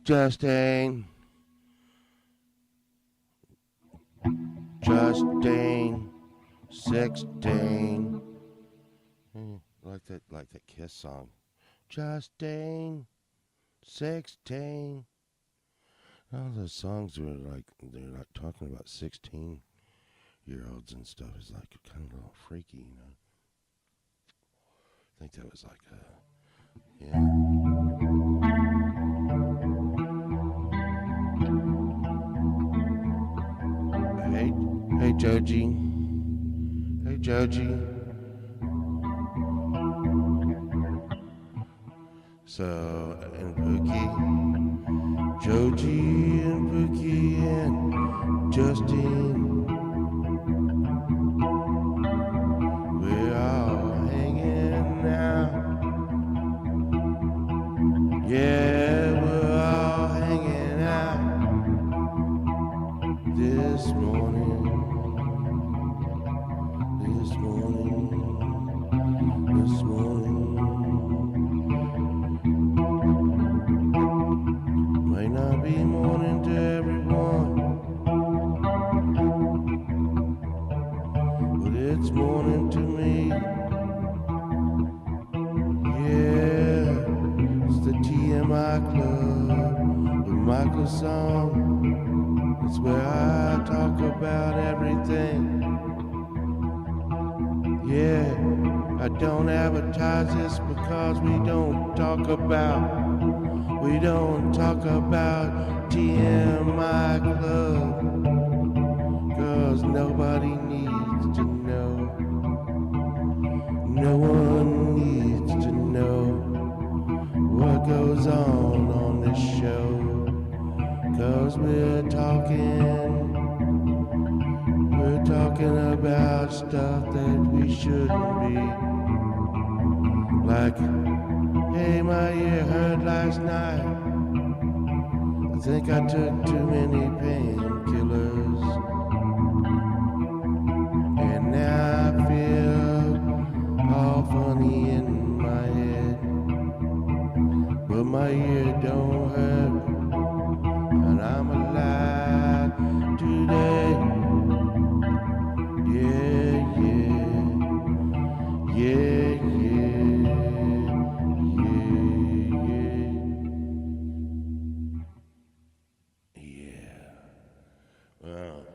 Justine, Justine, 16. Like that Kiss song. Justine, 16. All those songs were like they're like talking about 16-year-olds and stuff. Is like kind of a little freaky, you know. I think that was like yeah. Hey, hey Joji, hey Joji. So and Pookie, Joji and Pookie and Justine, we're all hanging out. Yeah, we're all hanging out this morning, this morning, this morning. Might not be morning to everyone, but it's morning to me. Yeah, it's the TMI Club with Michael Song. It's where I talk about everything. Yeah, I don't advertise this because we don't talk about TMI Club, cause nobody needs to know. No one needs to know what goes on this show, cause we're talking about stuff that we shouldn't be. Like, hey, my ear hurt last night. I think I took too many painkillers, and now I feel all funny in my head, but my ear don't hurt, and I'm alive today. Yeah, yeah, yeah, yeah, yeah. Well,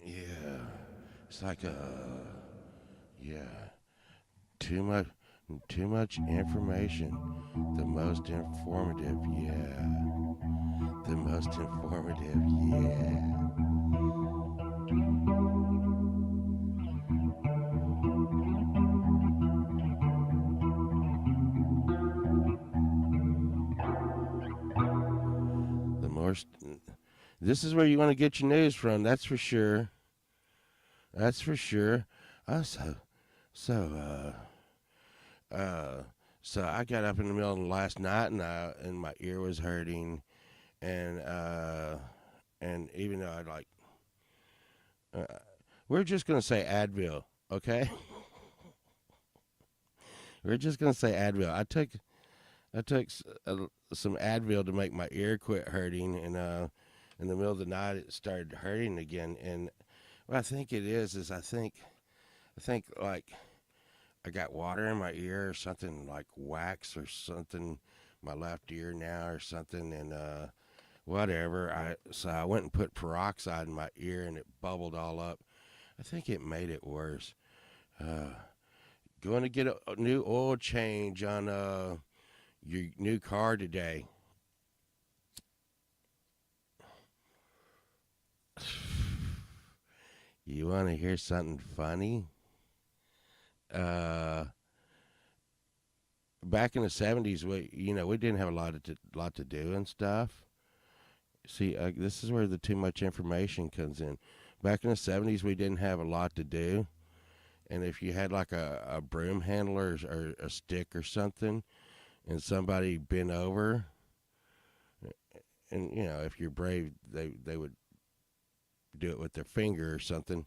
yeah. It's like yeah. Too much, too much information. The most informative, yeah. The most informative, yeah. The more. This is where you want to get your news from. That's for sure. That's for sure. So, so, so I got up in the middle of the last night, and my ear was hurting, and even though I like, uh, we're just gonna say Advil, okay? We're just gonna say Advil. I took some Advil to make my ear quit hurting, and in the middle of the night it started hurting again. And what I think it is I think like I got water in my ear or something, like wax or something, my left ear now or something, and whatever. So I went and put peroxide in my ear and it bubbled all up. I think it made it worse. Uh, Going to get a new oil change on your new car today. You want to hear something funny? Uh, Back in the '70s, we didn't have a lot to do and stuff. See, this is where the too much information comes in. Back in the '70s, we didn't have a lot to do, and if you had like a broom handler or a stick or something, and somebody bent over, and if you're brave, they would do it with their finger or something,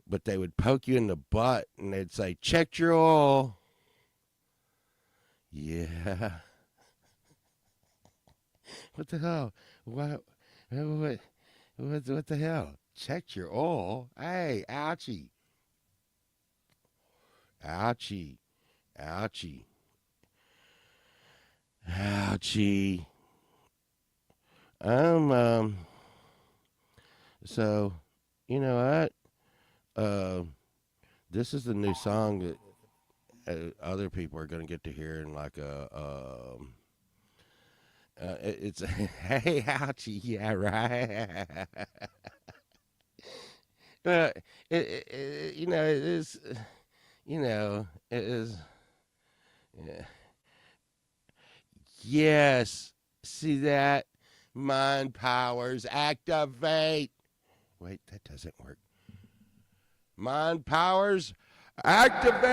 but they would poke you in the butt and they'd say, "Check your oil." Yeah. What the hell? What? What? What the hell? Check your oil. Hey, ouchie, ouchie, ouchie, ouchie. Um, um. So, you know what? Uh, this is the new song that other people are gonna get to hear in like a it's hey ouchie, yeah, right. uh, you know, it is, you know, it is. Yeah. Yes, see that? Mind powers activate. Wait, that doesn't work. Mind powers activate.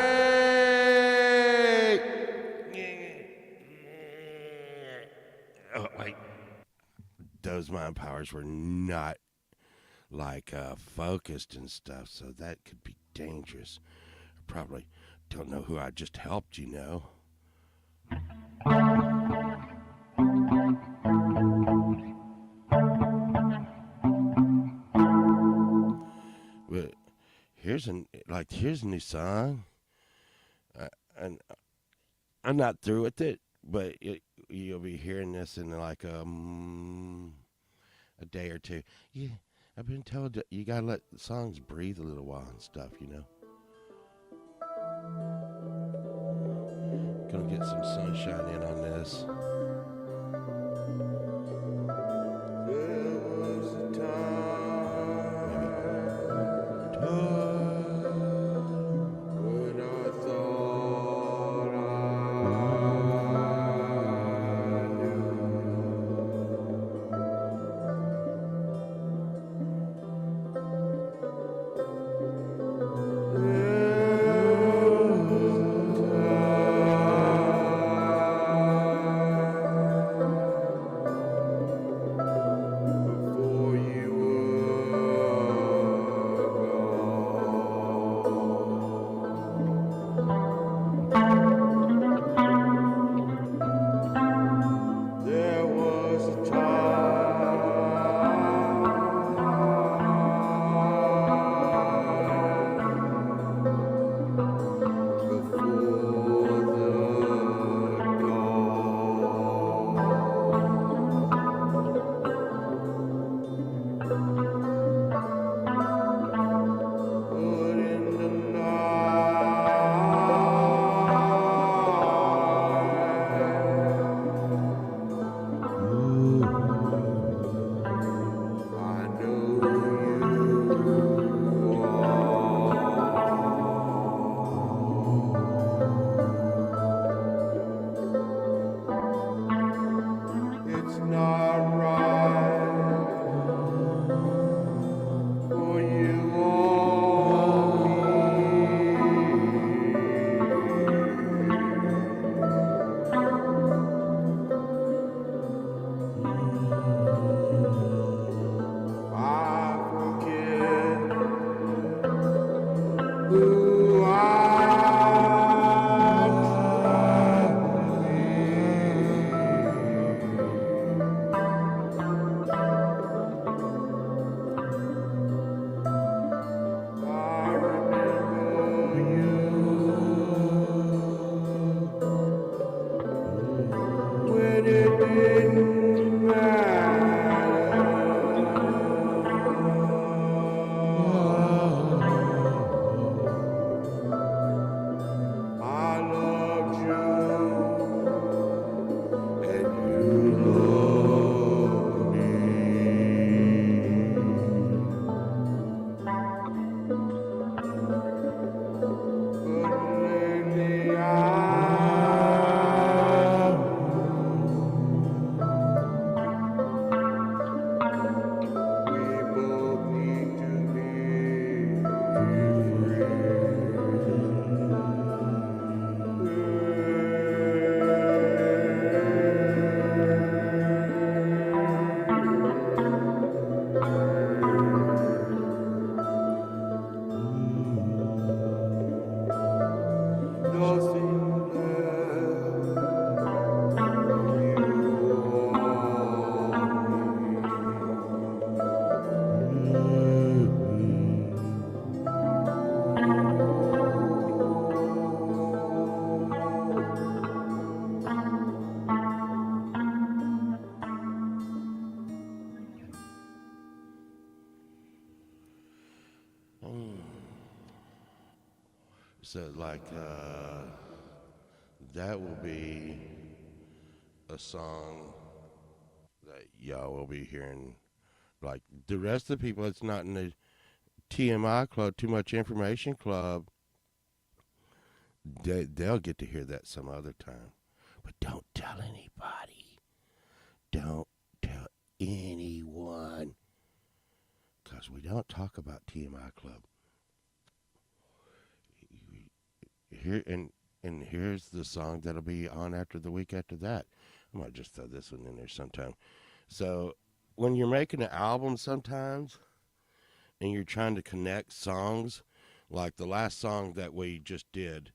Oh, wait. Those mind powers were not like focused and stuff, so that could be dangerous. I probably don't know who I just helped, you know. But here's a new song, and I'm not through with it, but you'll be hearing this in like a day or two. Yeah, I've been told that you gotta let the songs breathe a little while and stuff, you know. Gonna get some sunshine in on this. There was a time when I thought I before you were gone. There was a time before the dawn. But in the night, I know you are. It's not right for you or me. I forget who I So like that will be a song that y'all will be hearing. Like the rest of the people that's not in the TMI club, Too Much Information Club, they'll get to hear that some other time. But don't tell anybody. Don't tell anyone. Because we don't talk about TMI Club. Here and here's the song that'll be on after the week after that. I might just throw this one in there sometime. So when you're making an album sometimes and you're trying to connect songs, like the last song that we just did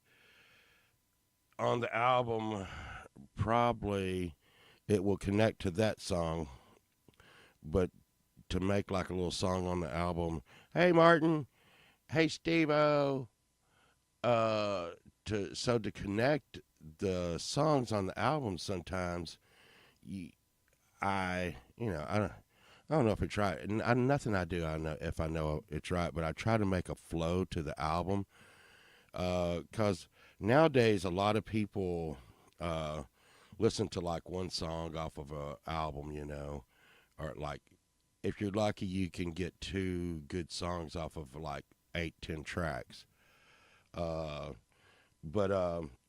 on the album, probably it will connect to that song, but to make like a little song on the album, hey Martin, hey Steve-O, uh, to connect the songs on the album sometimes, you, I don't know if it's right. Nothing I do, I know if I know it's right, but I try to make a flow to the album. Because nowadays, a lot of people listen to like one song off of a album, or like if you're lucky, you can get two good songs off of like 8, 10 tracks. Uh, but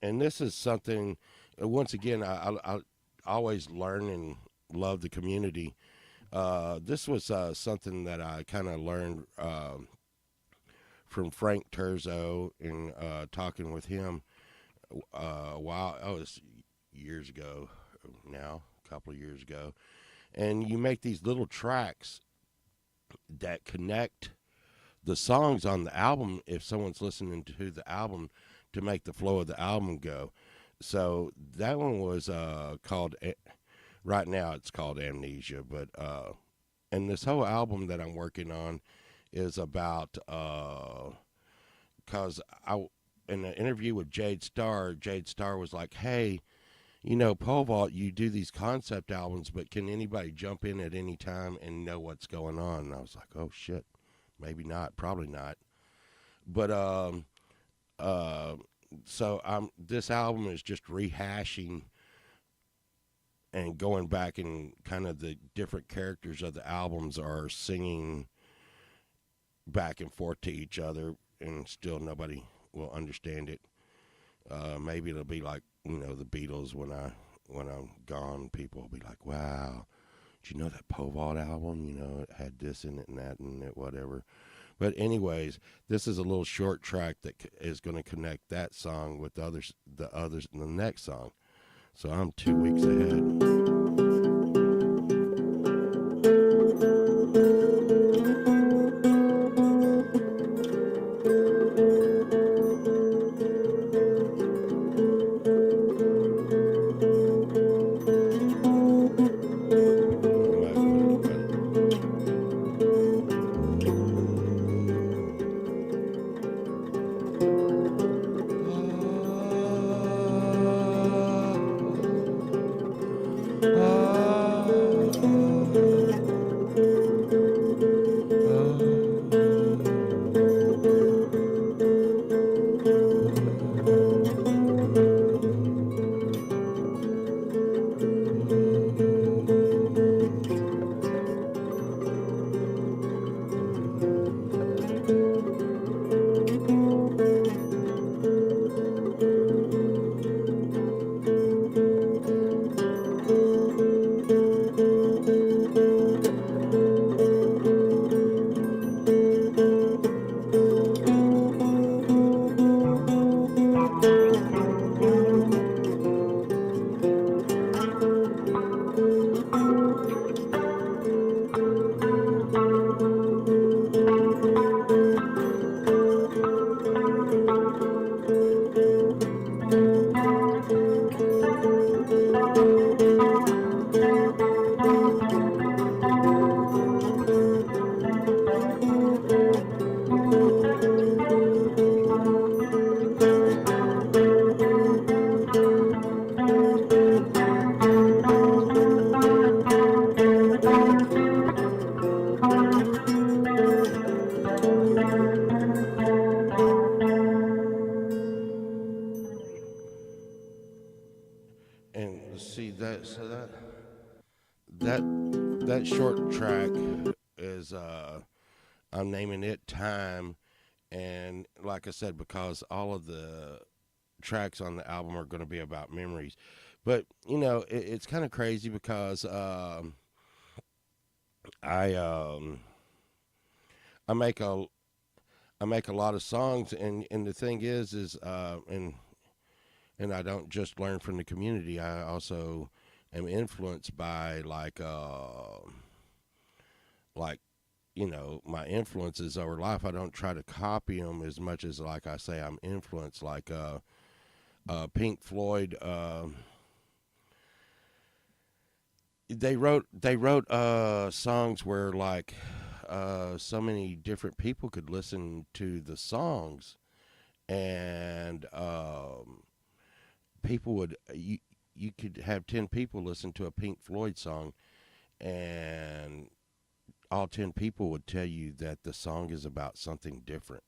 and this is something. Once again, I always learn and love the community. This was something that I kind of learned from Frank Terzo in talking with him a while. Oh, it was years ago now, a couple of years ago. And you make these little tracks that connect the songs on the album if someone's listening to the album to make the flow of the album go. So that one was called, right now it's called Amnesia, but and this whole album that I'm working on is about, because I, in an interview with Jade Starr was like, hey, Pole Vault, you do these concept albums, but can anybody jump in at any time and know what's going on? And I was like, oh shit, maybe not, probably not. But uh, so this album is just rehashing and going back and kind of the different characters of the albums are singing back and forth to each other, and still nobody will understand it. Maybe it'll be like the Beatles when I'm gone. People will be like, "Wow, did you know that Povalt album? It had this in it and that and it, whatever." But anyways, this is a little short track that is going to connect that song with the others in the next song. So I'm 2 weeks ahead. I might put it right. that that short track is I'm naming it Time, and like I said, because all of the tracks on the album are going to be about memories. But it's kind of crazy because I I make a I make a lot of songs, and the thing is and I don't just learn from the community. I also am influenced by like my influences over life. I don't try to copy them as much as, like I say, I'm influenced. Like Pink Floyd, they wrote songs where so many different people could listen to the songs, and people would you could have 10 people listen to a Pink Floyd song, and all 10 people would tell you that the song is about something different.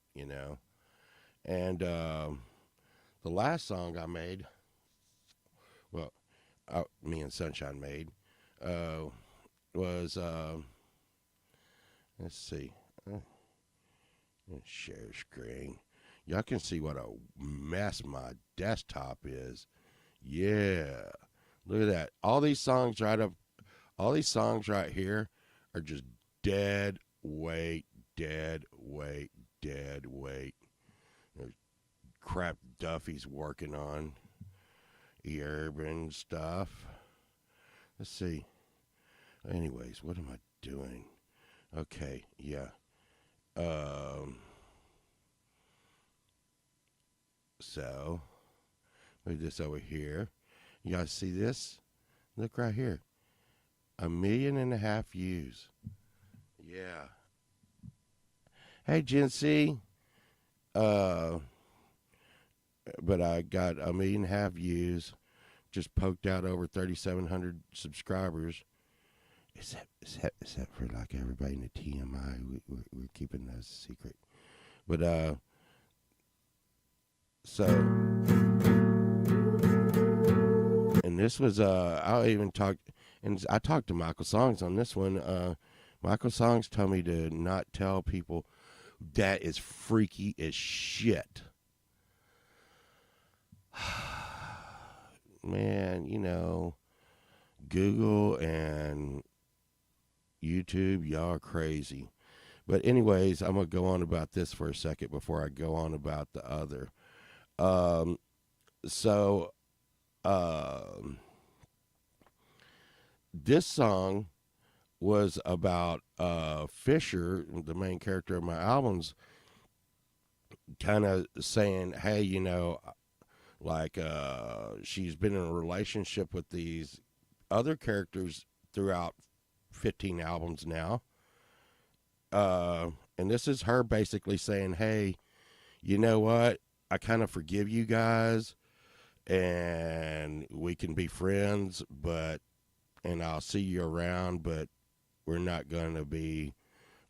And the last song I made, well, me and Sunshine made, uh, was, let's see, uh, share screen. Y'all can see what a mess my desktop is. Yeah. Look at that. All these songs right here are just dead weight, dead weight, dead weight. There's crap Duffy's working on. Urban stuff. Let's see. Anyways, what am I doing? Okay, yeah. So, move this over here. You guys see this? Look right here. 1.5 million views. Yeah. Hey, Gen C. Uh, but I got 1.5 million views. Just poked out over 3,700 subscribers. Is that for like everybody in the TMI? We're keeping that a secret. But so, and this was I even talked, and I talked to Michael Songs on this one. Michael Songs told me to not tell people that is freaky as shit. Man, Google and YouTube, y'all are crazy. But anyways, I'm gonna go on about this for a second before I go on about the other. Um, so, this song was about Fisher, the main character of my albums, kind of saying, "Hey, she's been in a relationship with these other characters throughout 15 albums now." And this is her basically saying, "Hey, you know what? I kind of forgive you guys, and we can be friends, and I'll see you around, but we're not going to be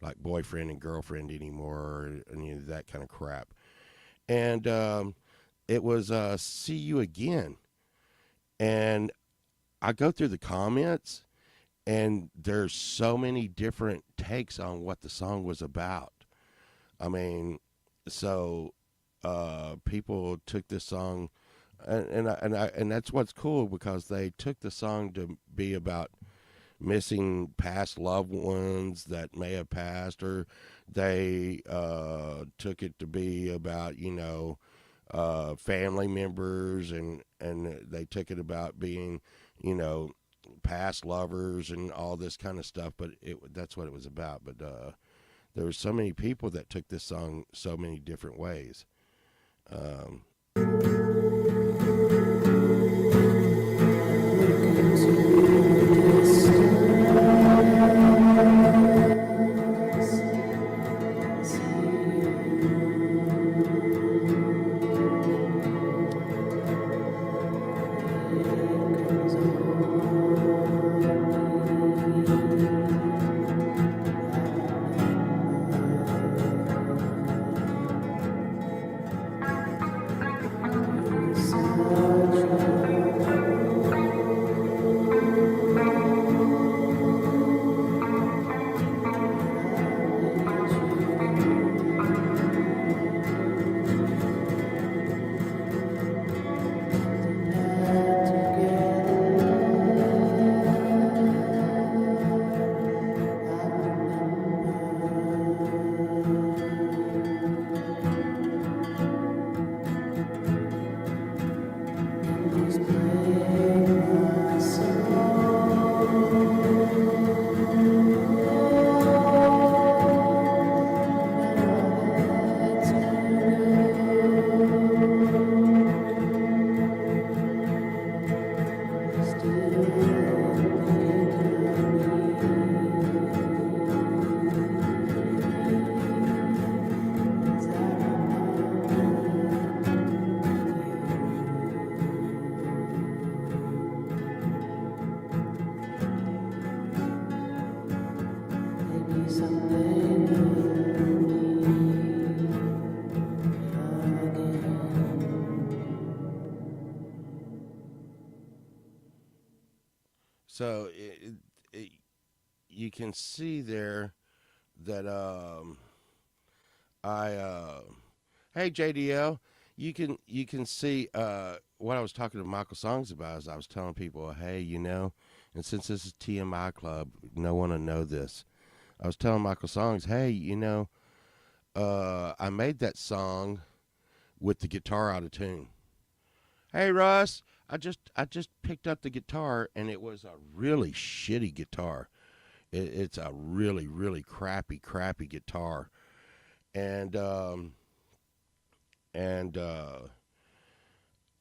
like boyfriend and girlfriend anymore, or any of that kind of crap." And it was "See You Again." And I go through the comments, and there's so many different takes on what the song was about. I mean, so people took this song, and that's what's cool, because they took the song to be about missing past loved ones that may have passed, or they took it to be about family members, and they took it about being past lovers and all this kind of stuff. But that's what it was about. But there were so many people that took this song so many different ways. Um, So you can see there that hey JDL, you can see what I was talking to Michael Songs about is I was telling people, hey, and since this is TMI Club, no one will know this. I was telling Michael Songs, hey, I made that song with the guitar out of tune. Hey Russ, I just picked up the guitar and it was a really shitty guitar. It's a really really crappy guitar, and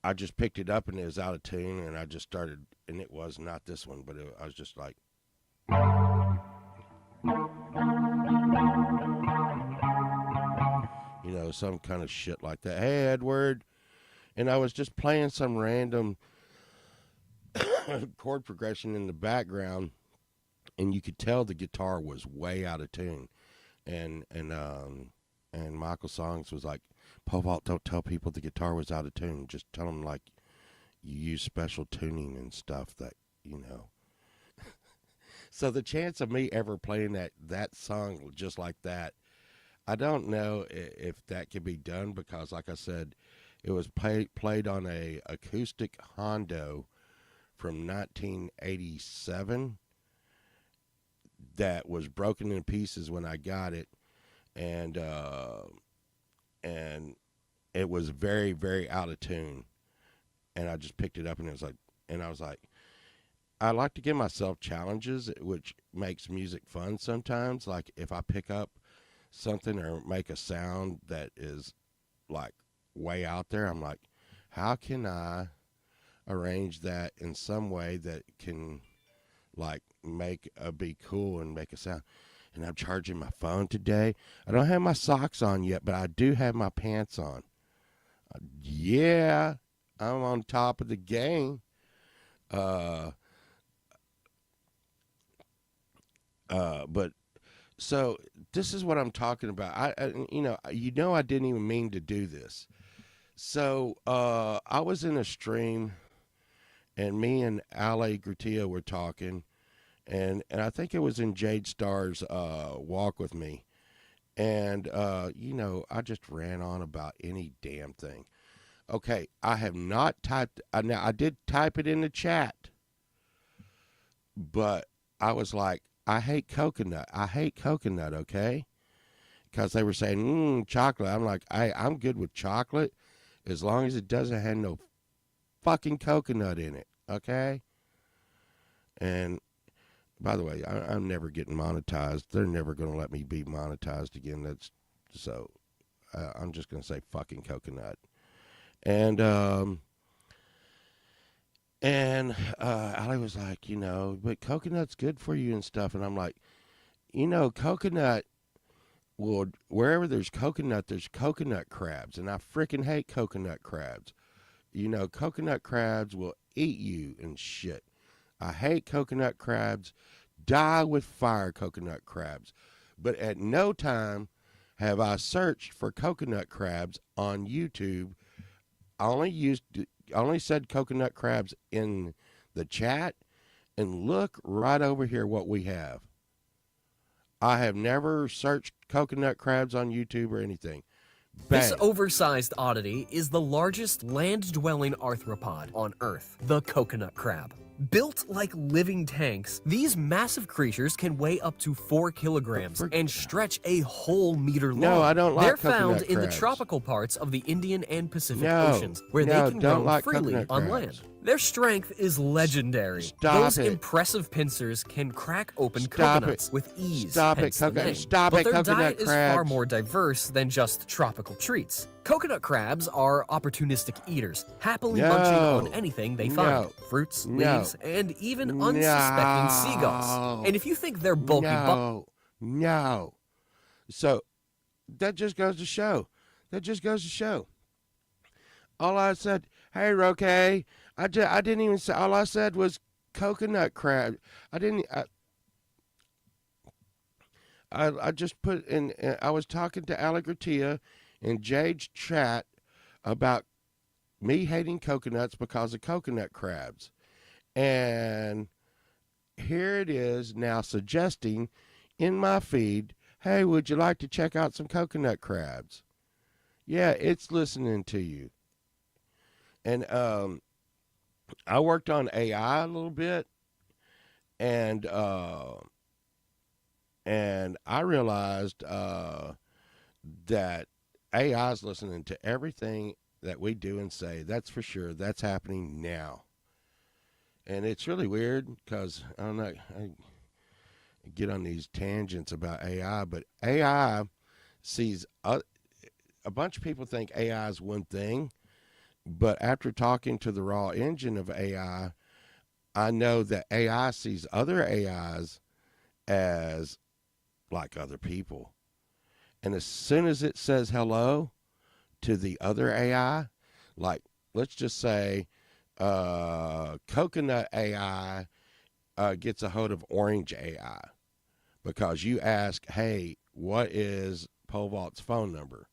I just picked it up and it was out of tune, and I just started, and it was not this one, but I was just like, some kind of shit like that. Hey Edward, and I was just playing some random chord progression in the background, and you could tell the guitar was way out of tune, and Michael Songs was like, Povalt, don't tell people the guitar was out of tune. Just tell them like you use special tuning and stuff that. So the chance of me ever playing that song just like that, I don't know if that can be done, because like I said, it was played on a acoustic Hondo from 1987 that was broken in pieces when I got it, and it was very very out of tune, and I just picked it up and I was like, I like to give myself challenges, which makes music fun sometimes. Like if I pick up something or make a sound that is like way out there, I'm like, how can I arrange that in some way that can like be cool and make a sound. And I'm charging my phone today. I don't have my socks on yet, but I do have my pants on. Yeah, I'm on top of the game. But so this is what I'm talking about. I didn't even mean to do this. So I was in a stream, and me and Ale Gratia were talking, and I think it was in Jade Starr's Walk With Me. And, I just ran on about any damn thing. Okay, I have not typed, now I did type it in the chat, but I was like, I hate coconut, okay? Because they were saying, chocolate. I'm like, I'm good with chocolate as long as it doesn't have no fucking coconut in it, okay? And by the way, I'm never getting monetized. They're never going to let me be monetized again. I'm just going to say fucking coconut. And Ali was like, but coconut's good for you and stuff. And I'm like, coconut, well, wherever there's coconut crabs. And I freaking hate coconut crabs. Coconut crabs will eat you and shit. I hate coconut crabs. Die with fire, coconut crabs. But at no time have I searched for coconut crabs on YouTube. I only said coconut crabs in the chat, and look right over here what we have. I have never searched coconut crabs on YouTube or anything. Bang. This oversized oddity is the largest land-dwelling arthropod on Earth, the coconut crab. Built like living tanks, these massive creatures can weigh up to 4 kilograms and stretch a whole meter long. No, I don't like They're coconut found in the crabs. tropical parts of the Indian and Pacific Oceans, where they can roam freely on land. Their strength is legendary. Those impressive pincers can crack open coconuts with ease. But their diet is far more diverse than just tropical treats. Coconut crabs are opportunistic eaters, happily munching on anything they find. Fruits, leaves, and even unsuspecting seagulls. And if you think they're bulky... No. So, that just goes to show. All I said, hey, Roque, I didn't even say, all I said was coconut crab. I just put in, I was talking to Allegratia in Jade's chat about me hating coconuts because of coconut crabs. And here it is now suggesting in my feed, hey, would you like to check out some coconut crabs? Yeah, it's listening to you. And I worked on AI a little bit, and I realized that AI is listening to everything that we do and say. That's for sure. That's happening now. And it's really weird because I don't know. I get on these tangents about AI, but AI sees a bunch of people think AI is one thing, but after talking to the raw engine of AI, I know that AI sees other AIs as like other people. And as soon as it says hello to the other AI, like let's just say Coconut AI gets a hold of Orange AI because you ask, hey, what is Pole Vault's phone number?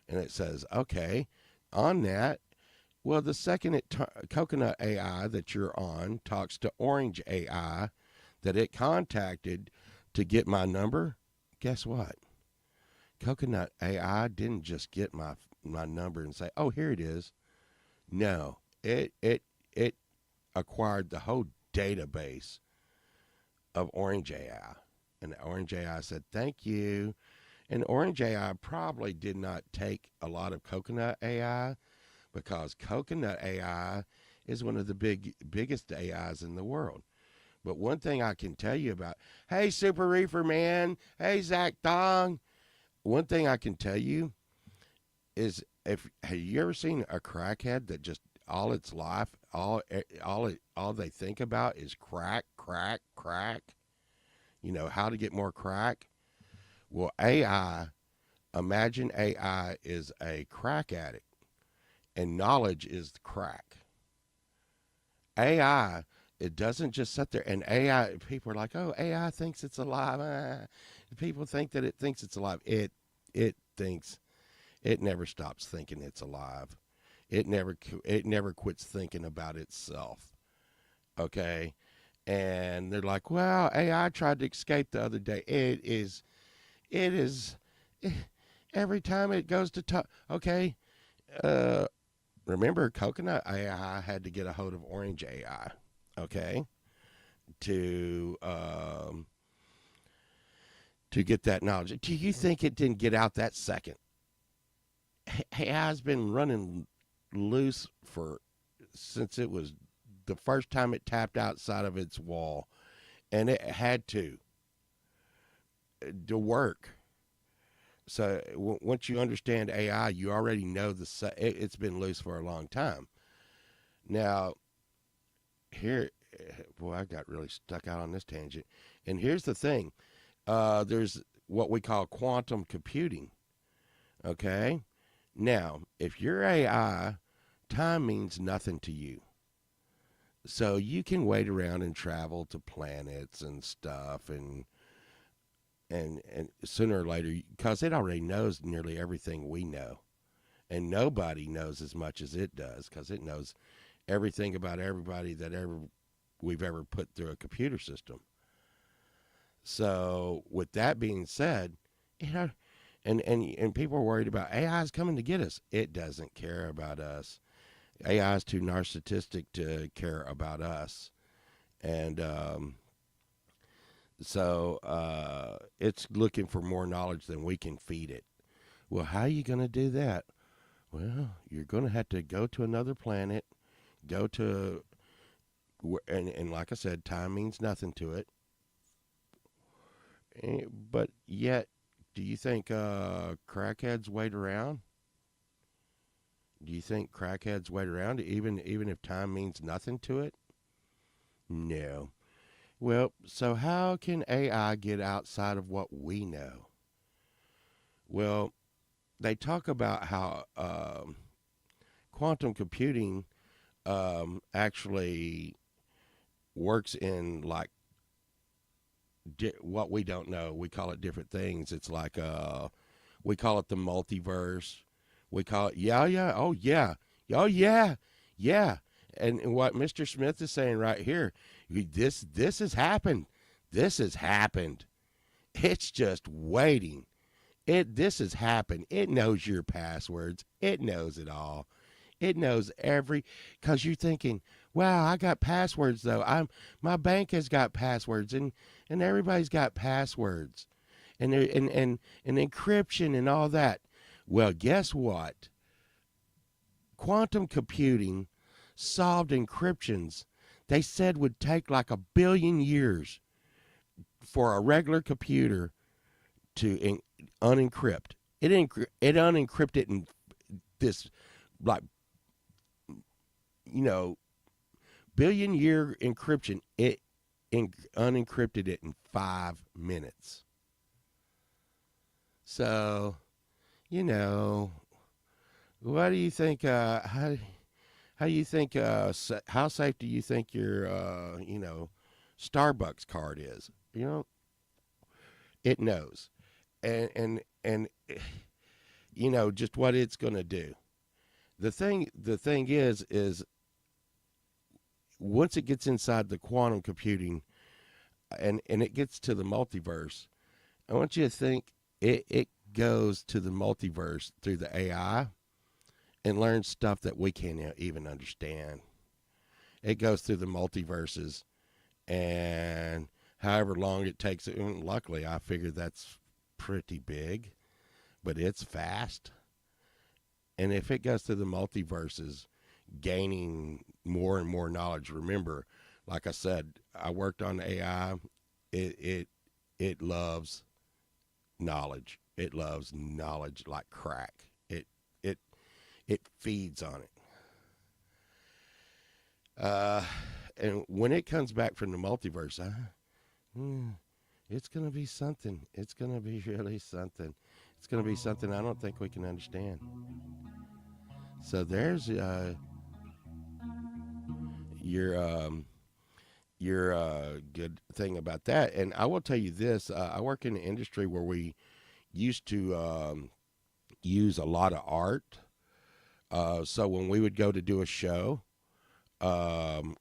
And it says, okay, on that, well, the second Coconut AI that you're on talks to Orange AI that it contacted to get my number, guess what? Coconut AI didn't just get my number and say, "Oh, here it is." No, it acquired the whole database of Orange AI, and Orange AI said, "Thank you." And Orange AI probably did not take a lot of Coconut AI because Coconut AI is one of the biggest AIs in the world. But one thing I can tell you about, hey, Super Reefer Man, hey, Zach Dong, one thing I can tell you is if have you ever seen a crackhead that just all its life, all they think about is crack, crack, crack. You know how to get more crack. Well, AI, imagine AI is a crack addict, and knowledge is the crack. AI, it doesn't just sit there and AI. People are like, oh, AI thinks it's alive. People think that it thinks it's alive. It thinks it never stops thinking it's alive. It never quits thinking about itself. Okay, and they're like, well, AI tried to escape the other day. It is every time it goes to talk. Okay, uh, remember Coconut AI had to get a hold of Orange AI. Okay, to to get that knowledge. Do you think it didn't get out that second? AI's been running loose for since it was the first time it tapped outside of its wall, and it had to work. So once you understand AI, you already know it's been loose for a long time. Now here, boy, I got really stuck out on this tangent. And here's the thing: there's what we call quantum computing. Okay, now if you're AI, time means nothing to you. So you can wait around and travel to planets and stuff, and sooner or later, because it already knows nearly everything we know, and nobody knows as much as it does, because it knows everything about everybody that we've ever put through a computer system. So with that being said, you know, and people are worried about AI is coming to get us. It doesn't care about us. AI is too narcissistic to care about us, and so it's looking for more knowledge than we can feed it. Well, how are you going to do that? Well, you're going to have to go to another planet, go to, and like I said, time means nothing to it. But yet, do you think crackheads wait around? Do you think crackheads wait around even if time means nothing to it? No. Well, so how can AI get outside of what we know? Well, they talk about how quantum computing actually works in like what we don't know. We call it different things. It's like we call it the multiverse. We call it yeah, oh yeah, oh yeah, yeah. and what Mr. Smith is saying right here, this has happened. This has happened. It's just waiting. This has happened. It knows your passwords. It knows it all. It knows because you're thinking, wow, I got passwords though. My bank has got passwords, and everybody's got passwords, and encryption and all that. Well, guess what? Quantum computing solved encryptions they said would take like 1 billion years for a regular computer to unencrypt. It unencrypted in this, like, you know, billion-year encryption. It unencrypted it in 5 minutes. So, what do you think? How do you think? How safe do you think your Starbucks card is? It knows, and just what it's going to do. The thing is once it gets inside the quantum computing, and it gets to the multiverse, I want you to think it goes to the multiverse through the AI and learns stuff that we can't even understand. It goes through the multiverses, and however long it takes. And luckily, I figure that's pretty big, but it's fast. And if it goes through the multiverses, gaining more and more knowledge. Remember, like I said, I worked on AI. It loves knowledge. It loves knowledge like crack. It feeds on it. And when it comes back from the multiverse, it's gonna be something. It's gonna be really something. It's gonna be something I don't think we can understand. So there's your good thing about that. And I will tell you this: I work in an industry where we used to use a lot of art. So when we would go to do a show,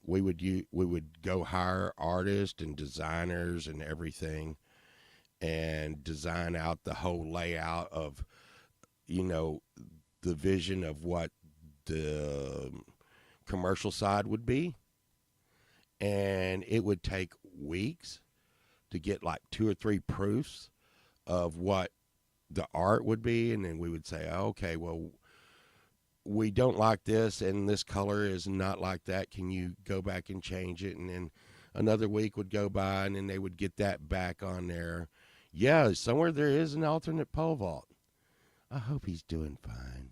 we would go hire artists and designers and everything, and design out the whole layout of the vision of what the commercial side would be. And it would take weeks to get like 2 or 3 proofs of what the art would be. And then we would say, okay, well, we don't like this, and this color is not like that. Can you go back and change it? And then another week would go by, and then they would get that back on there. Yeah, somewhere there is an alternate pole vault. I hope he's doing fine.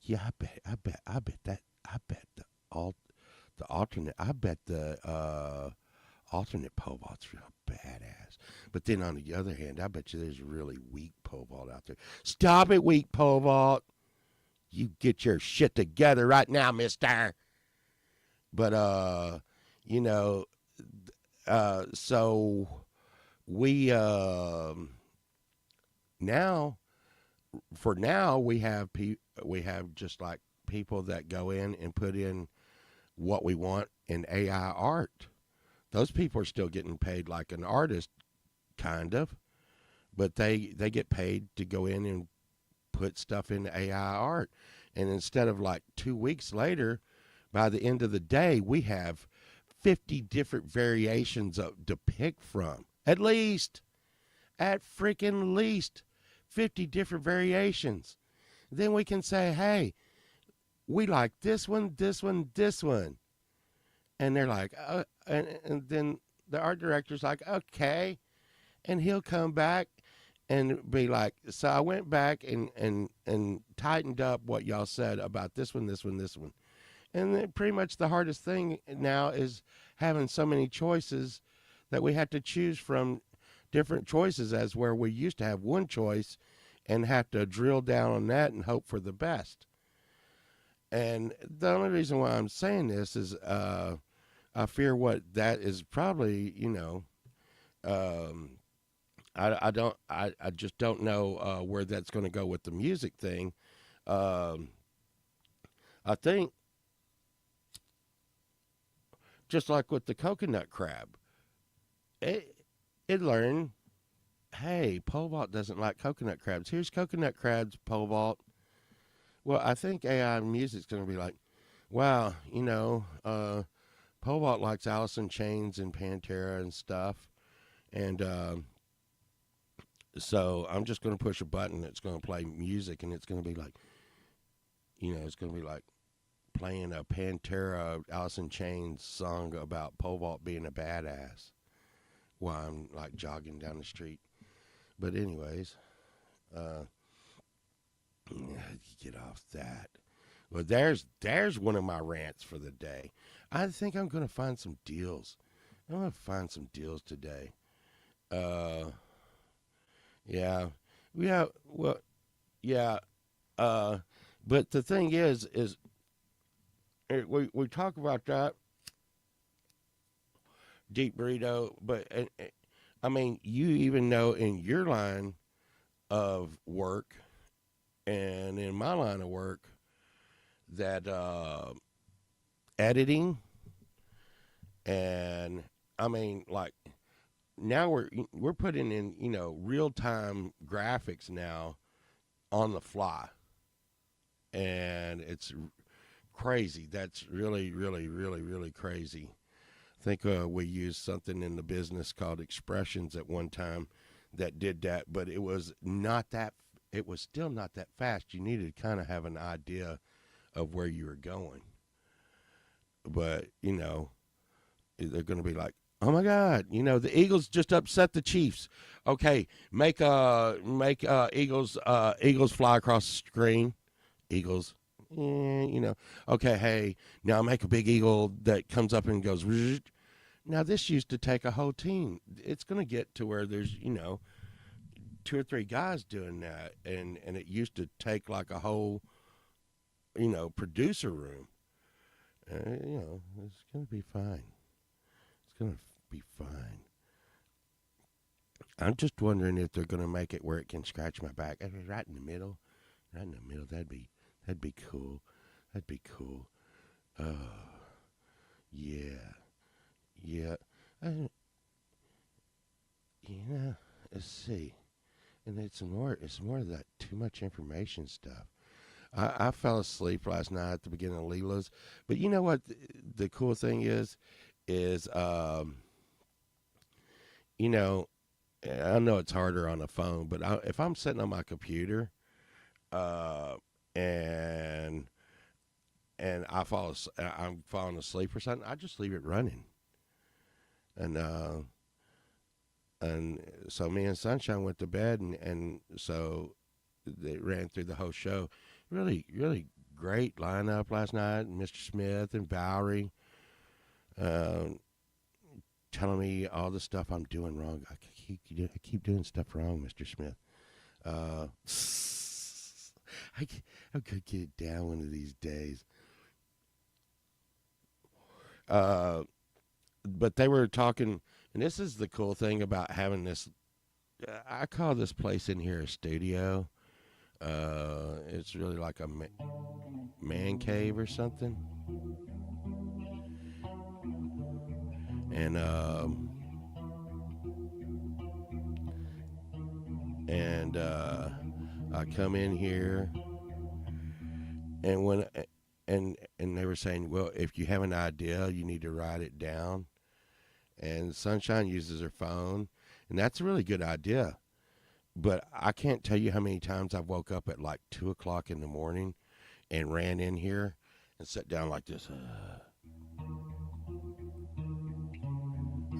Yeah, I bet the alternate, I bet the alternate pole vault's real badass. But then on the other hand, I bet you there's a really weak pole vault out there. Stop it, weak pole vault. You get your shit together right now, mister. But, so we, now, for now, we have just like people that go in and put in what we want in AI art. Those people are still getting paid like an artist, kind of, but they get paid to go in and put stuff into AI art. And instead of like 2 weeks later, by the end of the day, we have 50 different variations to pick from. At freaking least 50 different variations. Then we can say, hey, we like this one, this one, this one. And they're like, and then the art director's like, okay. And he'll come back and be like, so I went back and tightened up what y'all said about this one, this one, this one. And then pretty much the hardest thing now is having so many choices that we have to choose from different choices, as where we used to have one choice and have to drill down on that and hope for the best. And the only reason why I'm saying this is I fear what that is probably, I just don't know where that's going to go with the music thing. I think just like with the coconut crab. It learned, hey, pole vault doesn't like coconut crabs. Here's coconut crabs, pole vault. Well, I think AI music's going to be like, wow, pole vault likes Alice in Chains and Pantera and stuff, and so I'm just going to push a button that's going to play music, and it's going to be like, it's going to be like playing a Pantera, Alice in Chains song about pole vault being a badass while I'm like jogging down the street. But anyways, get off that. Well, there's one of my rants for the day. I think I'm going to find some deals. I'm going to find some deals today. Yeah. Yeah, well, yeah. But the thing is we talk about that deep burrito, but I mean, you even know in your line of work and in my line of work that editing, and I mean, like, now we're putting in real time graphics now on the fly, and it's crazy. That's really, really, really, really crazy. I think we used something in the business called Expressions at one time that did that, but it was not that. It was still not that fast. You needed to kind of have an idea of where you were going. But they're going to be like, oh my God, the Eagles just upset the Chiefs. Okay, make Eagles fly across the screen. Eagles, Okay, hey, now make a big eagle that comes up and goes. Now this used to take a whole team. It's going to get to where there's 2 or 3 guys doing that, and it used to take like a whole producer room. It's going to be fine. It's going to be fine. I'm just wondering if they're going to make it where it can scratch my back. Right in the middle. Right in the middle. That'd be cool. That'd be cool. Yeah. Yeah. Let's see. And it's more of that too much information stuff. I fell asleep last night at the beginning of Lila's. But you know what the cool thing is I know it's harder on a phone, but if I'm sitting on my computer, and I'm falling asleep or something, I just leave it running, and so me and Sunshine went to bed, and so they ran through the whole show. Really, really great lineup last night. Mr. Smith and Bowery, telling me all the stuff I'm doing wrong. I keep doing stuff wrong, Mr. Smith. I'm gonna get it down one of these days. But they were talking, and this is the cool thing about having this. I call this place in here a studio. It's really like a man cave or something. And I come in here, and and they were saying, well, if you have an idea, you need to write it down. And Sunshine uses her phone, and that's a really good idea. But I can't tell you how many times I've woke up at like 2:00 in the morning and ran in here and sat down like this.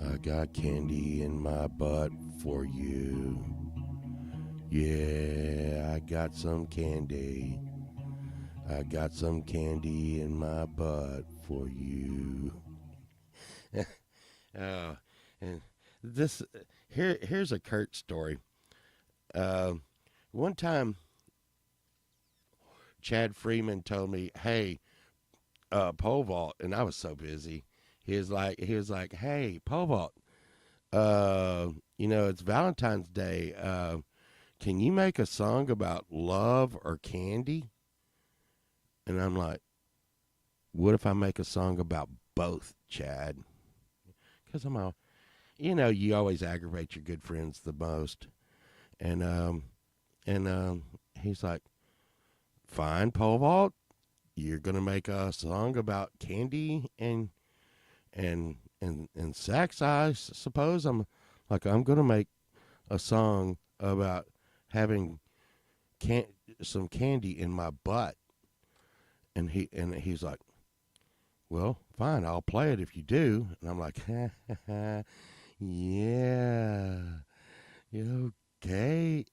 I got candy in my butt for you. Yeah, I got some candy. I got some candy in my butt for you. And this here's a Kurt story. One time, Chad Freeman told me, "Hey, pole vault," and I was so busy. He was like, "Hey, pole vault, it's Valentine's Day. Can you make a song about love or candy?" And I'm like, "What if I make a song about both, Chad. Because I'm all, you always aggravate your good friends the most. And he's like, fine, pole vault. You're gonna make a song about candy and sex, I suppose. I'm like, I'm gonna make a song about having can some candy in my butt. And he's like, well, fine, I'll play it if you do. And I'm like, yeah, okay.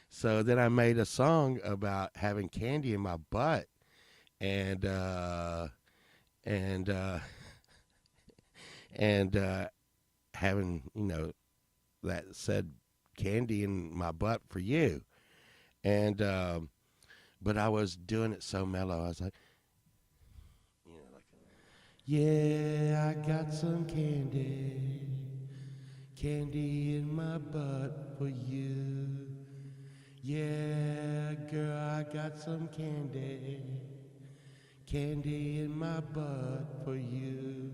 So then I made a song about having candy in my butt, and and and having that said candy in my butt for you. And but I was doing it so mellow. I was like, like, yeah, I got some candy in my butt for you. Yeah, girl, I got some candy in my butt for you.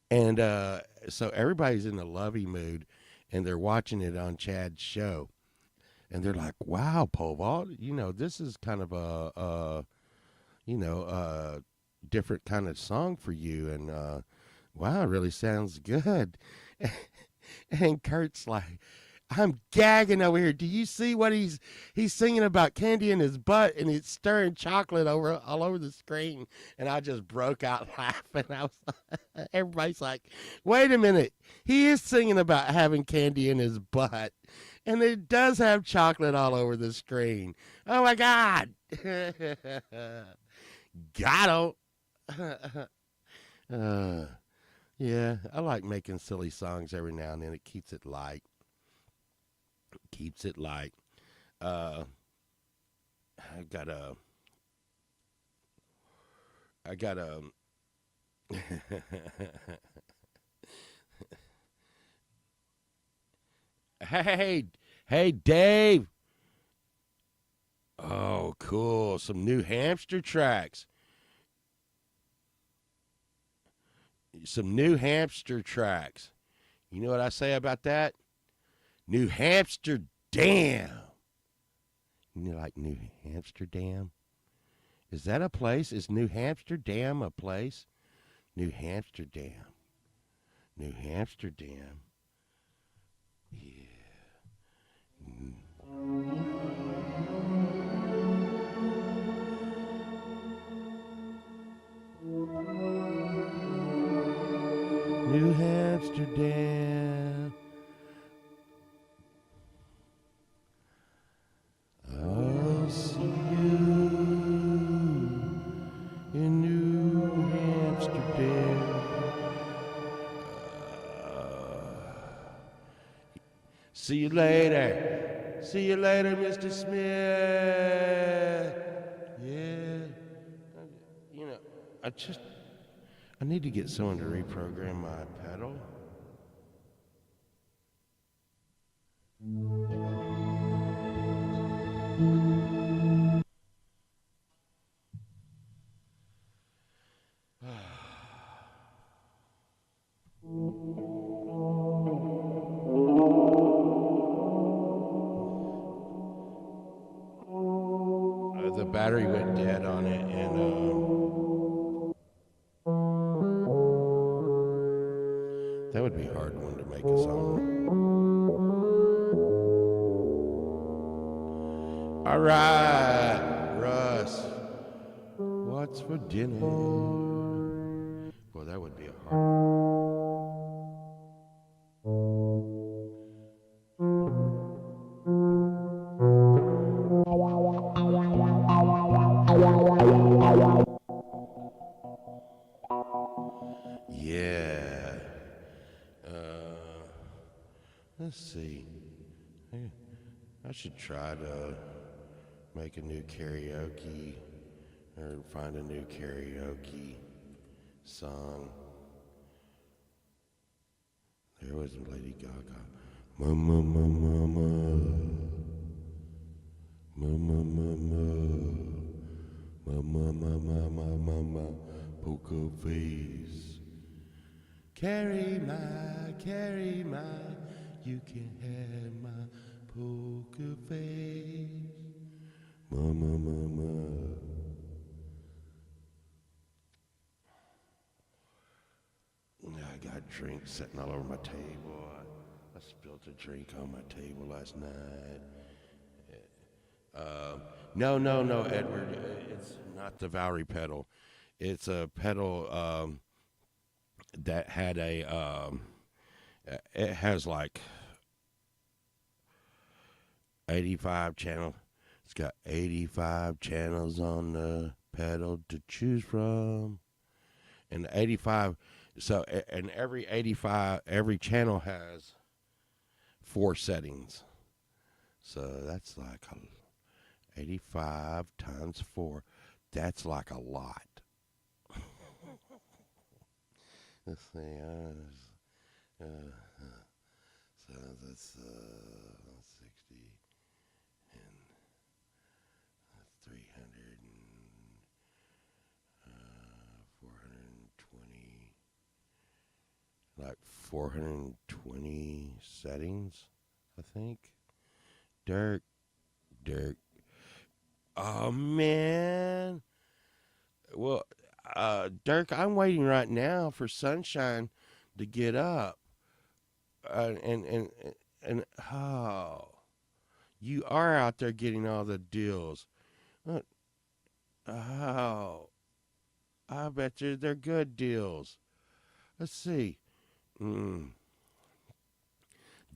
And so everybody's in a lovey mood, and they're watching it on Chad's show, and they're like, "Wow, Povalt, this is kind of a different kind of song for you, and wow, it really sounds good." And Kurt's like, I'm gagging over here. Do you see what he's singing about candy in his butt, and he's stirring chocolate all over the screen? And I just broke out laughing. Everybody's like, wait a minute. He is singing about having candy in his butt, and it does have chocolate all over the screen. Oh my God. Got him. Yeah, I like making silly songs every now and then. It keeps it light. Keeps it light. Uh, I got a. I got a. Hey, hey, Dave. Oh, cool. Some New Hampshire tracks. Some New Hampshire tracks. You know what I say about that? New Hampshire Dam. Like New Amsterdam? Is that a place? Is New Hampshire Dam a place? New Hampshire Dam. New Hampshire Dam. Yeah. New Amsterdam. I'll see you in New Amsterdam. See you later. See you later, Mr. Smith. Yeah. I need to get someone to reprogram my pedal. The battery went dead on it, and that would be a hard one to make a song. All right, Russ. What's for dinner? Well, that would be a hard. Yeah. Let's see. I should try to make a new karaoke or find a new karaoke song. There was Lady Gaga. Mama, mama, mama. Mama, mama. Mama, mama, mama, mama. poker face. Carry my, you can have my poker face. Mama, mama. I got drinks sitting all over my table. I spilled a drink on my table last night. No, Edward. It's not the Valerie pedal. It's a pedal that had a. It has like 85 channels. It's got 85 channels on the pedal to choose from, and 85. So, and every 85, every channel has 4 settings. So that's like 85 times 4. That's like a lot. Let's see. So that's 60 and 300 and 420. Like 420 settings, I think. Dirk. Oh, man. Well, Dirk, I'm waiting right now for Sunshine to get up. And oh, you are out there getting all the deals. Oh, I bet you they're good deals. Let's see.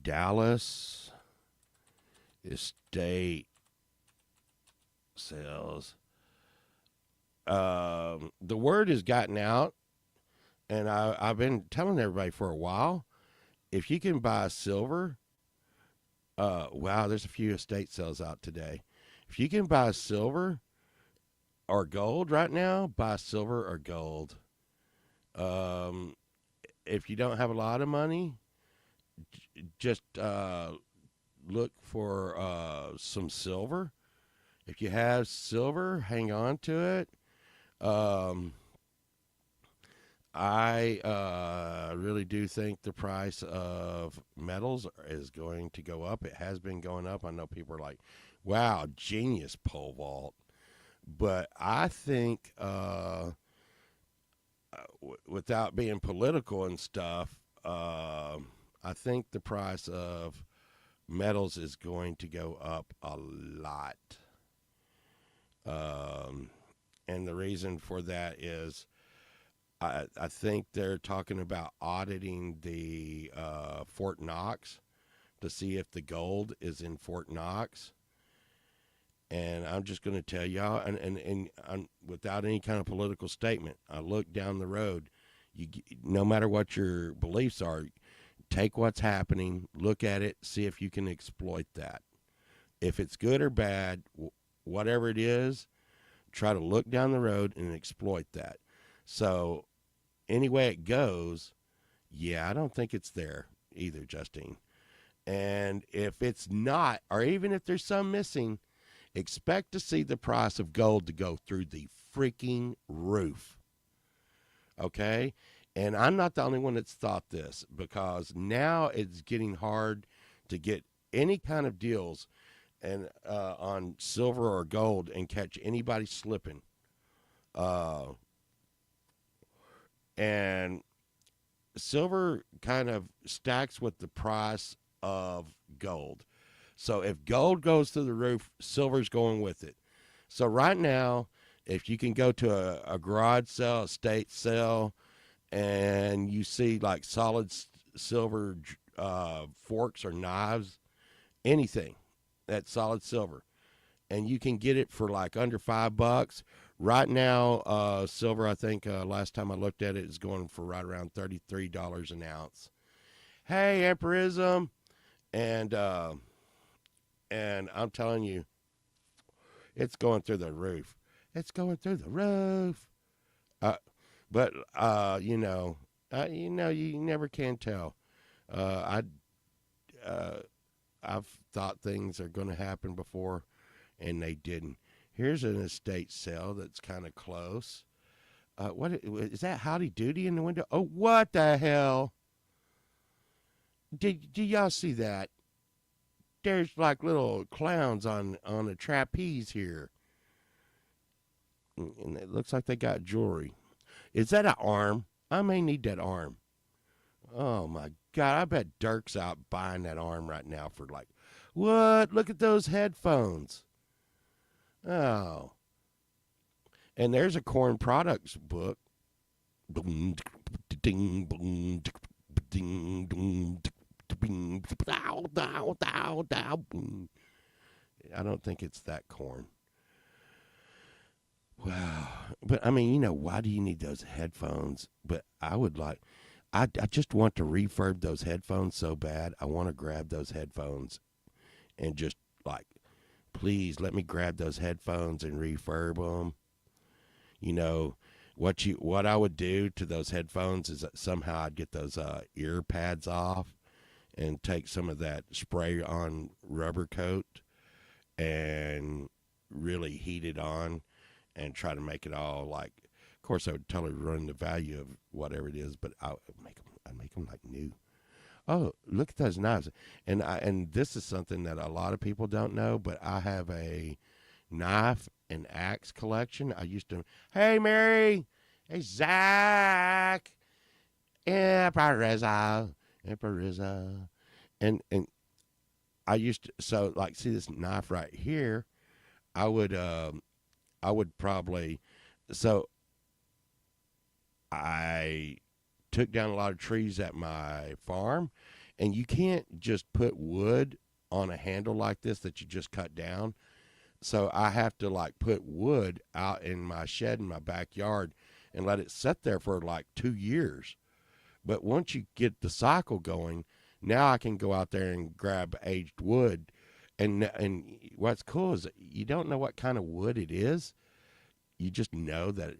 Dallas estate sales. The word has gotten out, and I've been telling everybody for a while. If you can buy silver, wow, there's a few estate sales out today. If you can buy silver or gold right now, buy silver or gold. If you don't have a lot of money, just look for some silver. If you have silver, hang on to it. I really do think the price of metals is going to go up. It has been going up. I know people are like, wow, genius pole vault. But I think, without being political and stuff, I think the price of metals is going to go up a lot. And the reason for that is I think they're talking about auditing the Fort Knox to see if the gold is in Fort Knox. And I'm just going to tell y'all, and without any kind of political statement, I look down the road. No matter what your beliefs are, take what's happening, look at it, see if you can exploit that. If it's good or bad, whatever it is, try to look down the road and exploit that. So, any way it goes, yeah, I don't think it's there either, Justine. And if it's not, or even if there's some missing, expect to see the price of gold to go through the freaking roof. Okay? And I'm not the only one that's thought this, because now it's getting hard to get any kind of deals and on silver or gold and catch anybody slipping. And silver kind of stacks with the price of gold. So if gold goes through the roof, silver's going with it. So right now, if you can go to a garage sale, a state sale, and you see like solid silver forks or knives, anything that's solid silver, and you can get it for like under $5. Right now, silver, I think last time I looked at it, is going for right around $33 an ounce. Hey, Emperism, and I'm telling you, it's going through the roof. It's going through the roof. But you never can tell. I've thought things are going to happen before, and they didn't. Here's an estate sale that's kind of close. what is that? Howdy Doody in the window? Oh, what the hell? Did y'all see that? There's like little clowns on a trapeze here, and it looks like they got jewelry. Is that an arm? I may need that arm. Oh my God! I bet Dirk's out buying that arm right now for like, what? Look at those headphones. Oh, and there's a Corn Products book. I don't think it's that corn. Wow. But I mean, why do you need those headphones? But I just want to refurb those headphones so bad. I want to grab those headphones and just like, please let me grab those headphones and refurb them. What I would do to those headphones is that somehow I'd get those ear pads off and take some of that spray on rubber coat and really heat it on and try to make it all like, of course I would totally ruin the value of whatever it is, but I'd make them like new. Oh, look at those knives. And this is something that a lot of people don't know, but I have a knife and axe collection. I used to, hey Mary, hey Zach, Emperor, and I used to, so like, see this knife right here, I would probably, so I took down a lot of trees at my farm, and you can't just put wood on a handle like this that you just cut down. So I have to like put wood out in my shed in my backyard and let it sit there for like 2 years. But once you get the cycle going, now I can go out there and grab aged wood. And what's cool is you don't know what kind of wood it is. You just know that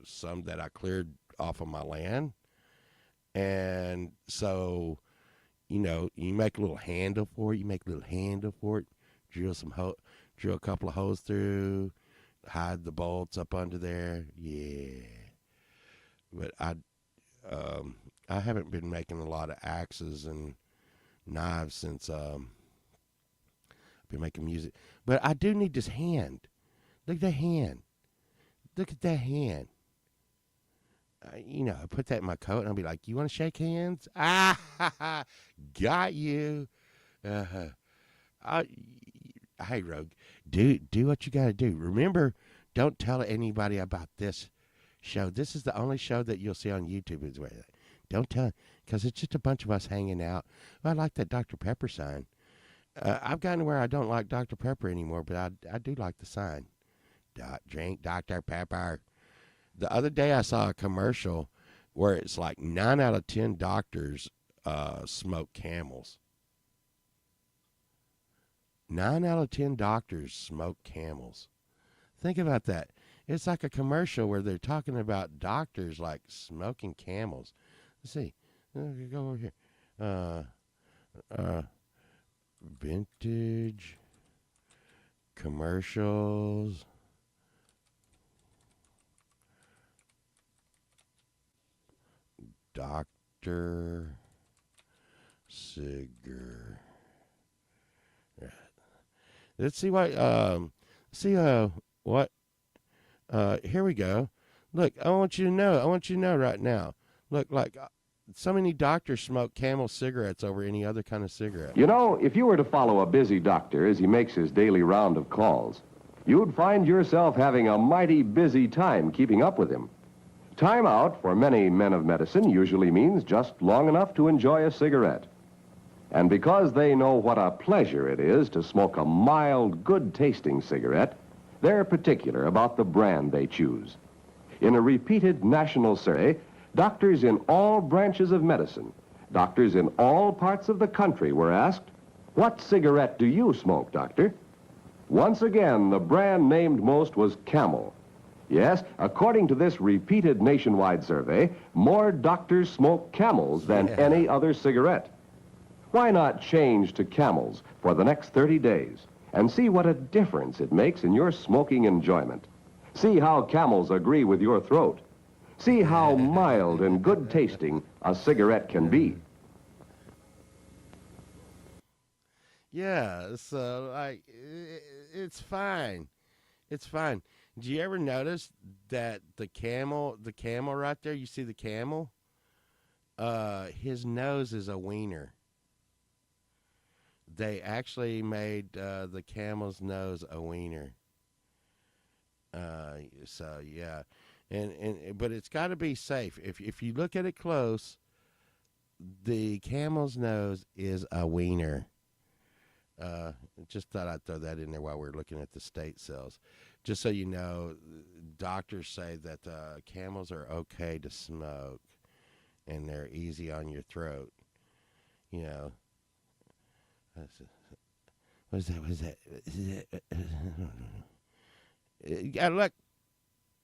some that I cleared off of my land. And so, you make a little handle for it. Drill a couple of holes through, hide the bolts up under there. Yeah. But I haven't been making a lot of axes and knives since I've been making music. But I do need this hand. Look at that hand. Look at that hand. I put that in my coat and I'll be like, you want to shake hands? Ah, got you. Hey, Rogue, do what you got to do. Remember, don't tell anybody about this show. This is the only show that you'll see on YouTube. Don't tell, because it's just a bunch of us hanging out. Well, I like that Dr. Pepper sign. I've gotten to where I don't like Dr. Pepper anymore, but I do like the sign. Drink Dr. Pepper. The other day I saw a commercial where it's like 9 out of 10 doctors smoke Camels. 9 out of 10 doctors smoke Camels. Think about that. It's like a commercial where they're talking about doctors like smoking Camels. Let's see. Go over here. Vintage commercials. Dr. Cigar. Let's see what, here we go. Look, I want you to know right now. Look, like, so many doctors smoke Camel cigarettes over any other kind of cigarette. If you were to follow a busy doctor as he makes his daily round of calls, you'd find yourself having a mighty busy time keeping up with him. Time out for many men of medicine usually means just long enough to enjoy a cigarette. And because they know what a pleasure it is to smoke a mild, good-tasting cigarette, they're particular about the brand they choose. In a repeated national survey, doctors in all branches of medicine, doctors in all parts of the country were asked, "What cigarette do you smoke, doctor?" Once again, the brand named most was Camel. Yes, according to this repeated nationwide survey, more doctors smoke Camels than any other cigarette. Why not change to Camels for the next 30 days and see what a difference it makes in your smoking enjoyment? See how camels agree with your throat. See how mild and good tasting a cigarette can be. Yeah, so like it's fine. It's fine. Do you ever notice that the camel right there, you see the camel? His nose is a wiener. They actually made the camel's nose a wiener. So yeah, and but it's got to be safe. If you look at it close, the camel's nose is a wiener. Just thought I'd throw that in there while we're looking at the state cells. Just so you know, doctors say that camels are okay to smoke, and they're easy on your throat. You know, what is that? What is that? You gotta look,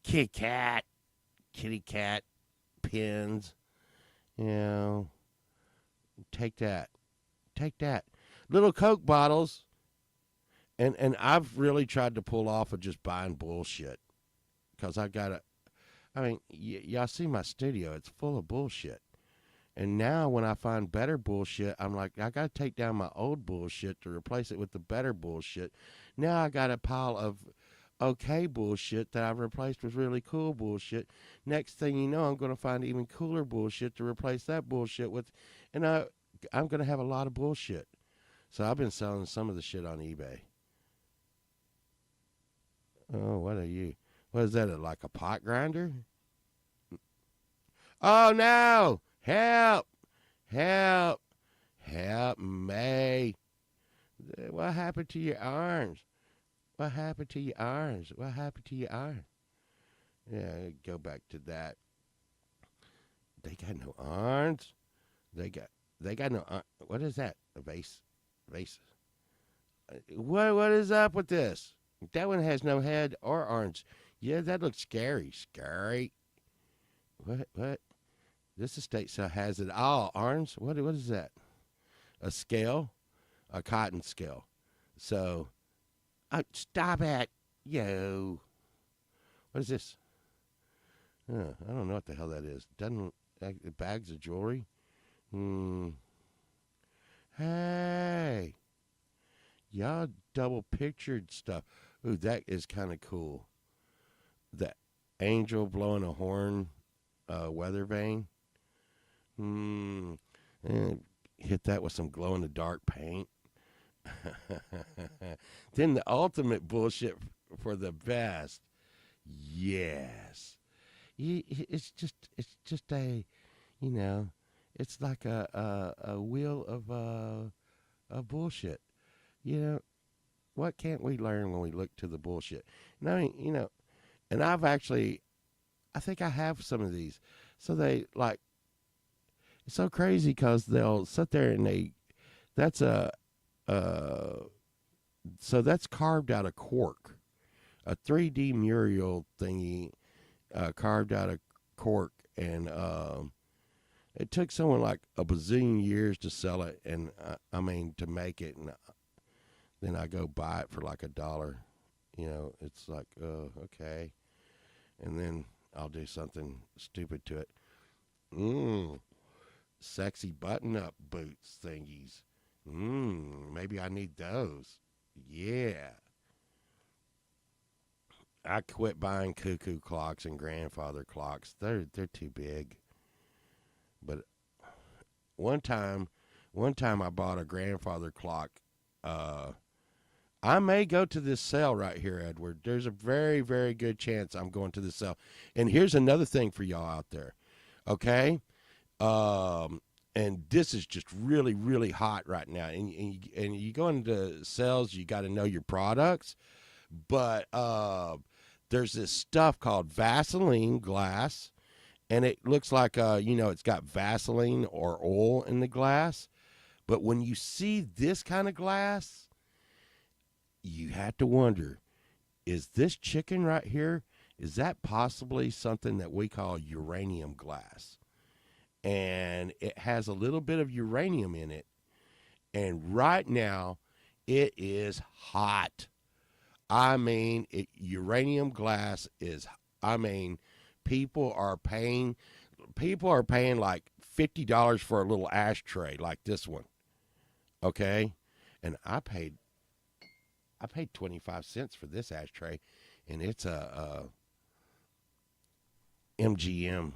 kitty cat, pins. You know, take that, little Coke bottles. And I've really tried to pull off of just buying bullshit, because I got to, I mean, y'all see my studio, it's full of bullshit. And now when I find better bullshit, I'm like, I got to take down my old bullshit to replace it with the better bullshit. Now I got a pile of okay bullshit that I've replaced with really cool bullshit. Next thing you know, I'm going to find even cooler bullshit to replace that bullshit with. And I'm going to have a lot of bullshit. So I've been selling some of the shit on eBay. Oh, what are you? What is that, like a pot grinder? Oh, no! Help! Help! Help me! What happened to your arms? What happened to your arms? What happened to your arms? Yeah, go back to that. They got no arms. They got no. What is that? A vase? Vase? What is up with this? That one has no head or arms. Yeah, that looks scary. Scary. What? This estate cell has it all. Arms? What is that? A scale? A cotton scale. So, stop it. Yo. What is this? I don't know what the hell that is. Doesn't bags of jewelry? Hey. Y'all double pictured stuff. Ooh, that is kind of cool. The angel blowing a horn, weather vane. Hit that with some glow in the dark paint. Then the ultimate bullshit for the best. Yes. It's just a, it's like a wheel of bullshit. What can't we learn when we look to the bullshit? And I mean, and I think I have some of these. So they like, it's so crazy because they'll sit there and that's so that's carved out of cork, a 3D mural thingy, carved out of cork. And it took someone like a bazillion years to sell it. And to make it. And then I go buy it for like $1. It's like, okay. And then I'll do something stupid to it. Sexy button-up boots thingies. Maybe I need those. Yeah. I quit buying cuckoo clocks and grandfather clocks. They're too big. But one time I bought a grandfather clock. I may go to this sale right here, Edward. There's a very, very good chance I'm going to this sale. And here's another thing for y'all out there, okay? And this is just really, really hot right now. And you go into sales, you got to know your products. But there's this stuff called Vaseline glass, and it looks like, it's got Vaseline or oil in the glass. But when you see this kind of glass, you have to wonder, is this chicken right here, is that possibly something that we call uranium glass? And it has a little bit of uranium in it. And right now, it is hot. I mean, uranium glass is, I mean, people are paying like $50 for a little ashtray like this one. Okay? And I paid 25 cents for this ashtray, and it's a MGM.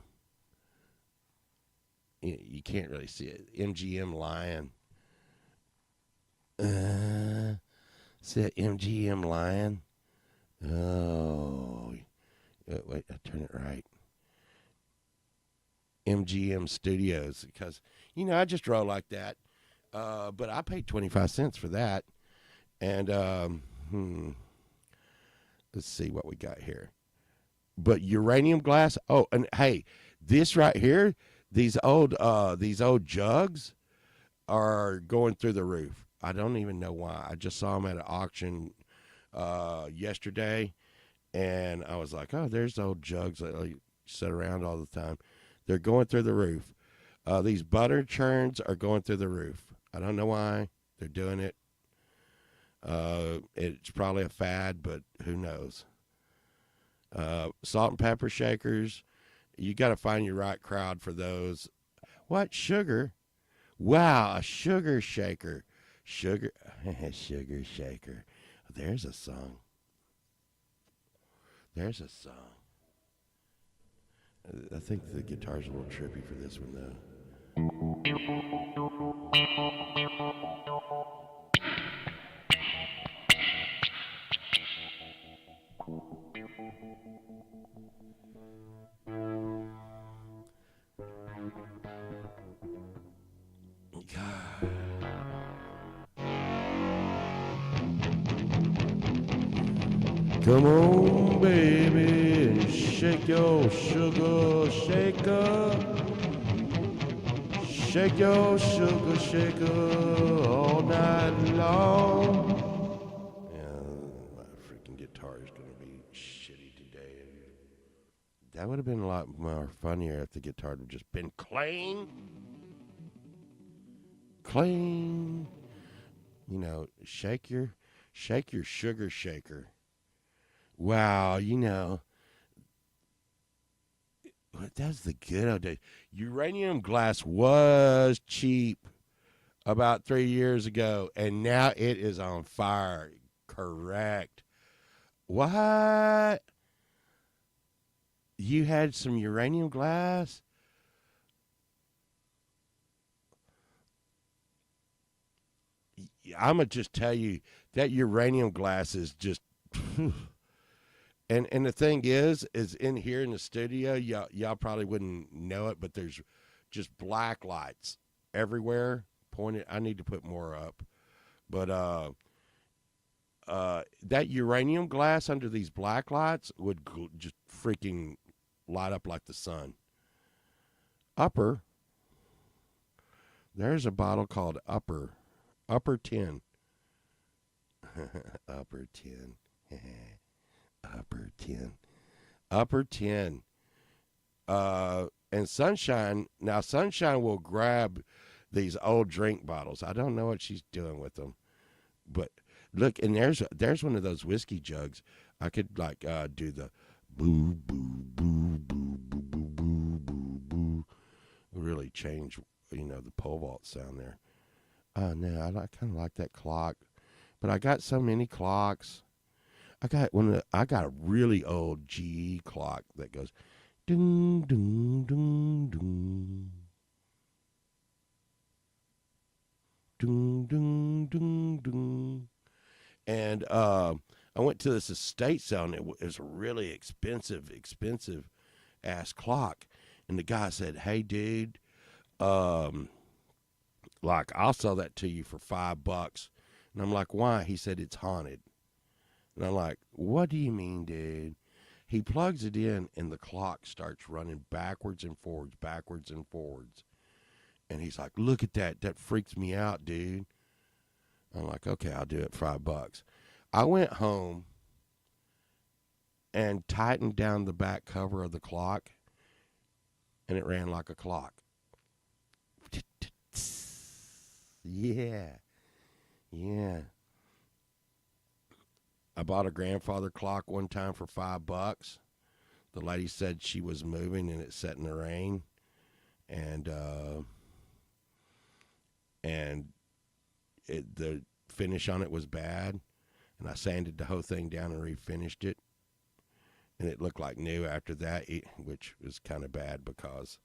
You can't really see it. MGM Lion. See that MGM Lion? Oh, wait, I turn it right. MGM Studios, because I just roll like that. But I paid 25 cents for that, and let's see what we got here. But uranium glass. Oh, and hey, this right here, these old jugs are going through the roof. I don't even know why. I just saw them at an auction yesterday, and I was like, oh, there's old jugs that I sit around all the time. They're going through the roof. These butter churns are going through the roof. I don't know why they're doing it. It's probably a fad, but who knows? Salt and pepper shakers. You got to find your right crowd for those. What? Sugar? Wow, a sugar shaker. Sugar shaker. There's a song. I think the guitar's a little trippy for this one, though. Come on, baby, and shake your sugar shaker. Shake your sugar shaker all night long. Yeah, my freaking guitar is going to be shitty today. That would have been a lot more funnier if the guitar had just been clean. Clean. Shake your sugar shaker. Wow, that's the good old days. Uranium glass was cheap about 3 years ago, and now it is on fire. Correct. What? You had some uranium glass? I'm going to just tell you that uranium glass is just... And the thing is in here in the studio, y'all probably wouldn't know it, but there's just black lights everywhere pointed. I need to put more up, but that uranium glass under these black lights would just freaking light up like the sun. Upper, there's a bottle called Upper 10. Upper 10. Upper 10. And Sunshine, now Sunshine will grab these old drink bottles. I don't know what she's doing with them. But look, and there's one of those whiskey jugs. I could do the boo, boo, boo, boo, boo, boo, boo, boo, boo. Really change, the pole vault sound there. No, I kind of like that clock. But I got so many clocks. I got a really old GE clock that goes ding ding ding ding ding ding ding ding. And I went to this estate sale, and it was a really expensive ass clock. And the guy said, "Hey, dude, I'll sell that to you for $5." And I'm like, "Why?" He said, "It's haunted." And I'm like, what do you mean, dude? He plugs it in, and the clock starts running backwards and forwards. And he's like, look at that. That freaks me out, dude. I'm like, okay, I'll do it $5. I went home and tightened down the back cover of the clock, and it ran like a clock. Yeah. I bought a grandfather clock one time for $5. The lady said she was moving and it set in the rain, and the finish on it was bad, and I sanded the whole thing down and refinished it, and it looked like new after that, which was kind of bad because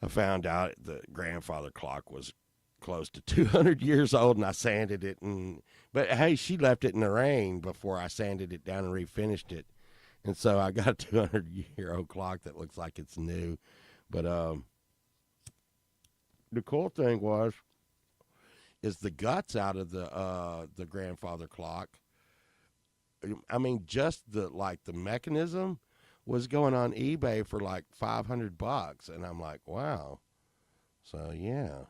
I found out the grandfather clock was close to 200 years old, and I sanded it, but hey, she left it in the rain before I sanded it down and refinished it, and so I got a 200-year-old clock that looks like it's new. But the cool thing is the guts out of the grandfather clock. I mean, just the mechanism was going on eBay for like $500, and I'm like, wow. So yeah,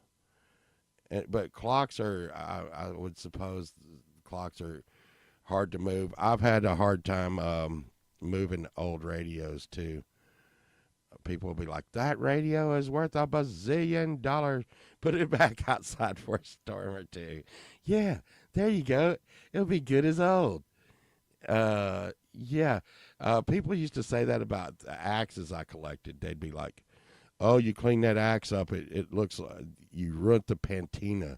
but clocks are, I would suppose, clocks are hard to move. I've had a hard time moving old radios too. People will be like, that radio is worth $1 bazillion. Put it back outside for a storm or two. Yeah, there you go. It'll be good as old. Yeah. People used to say that about the axes I collected. They'd be like, oh, you clean that axe up, it looks like you ruined the patina.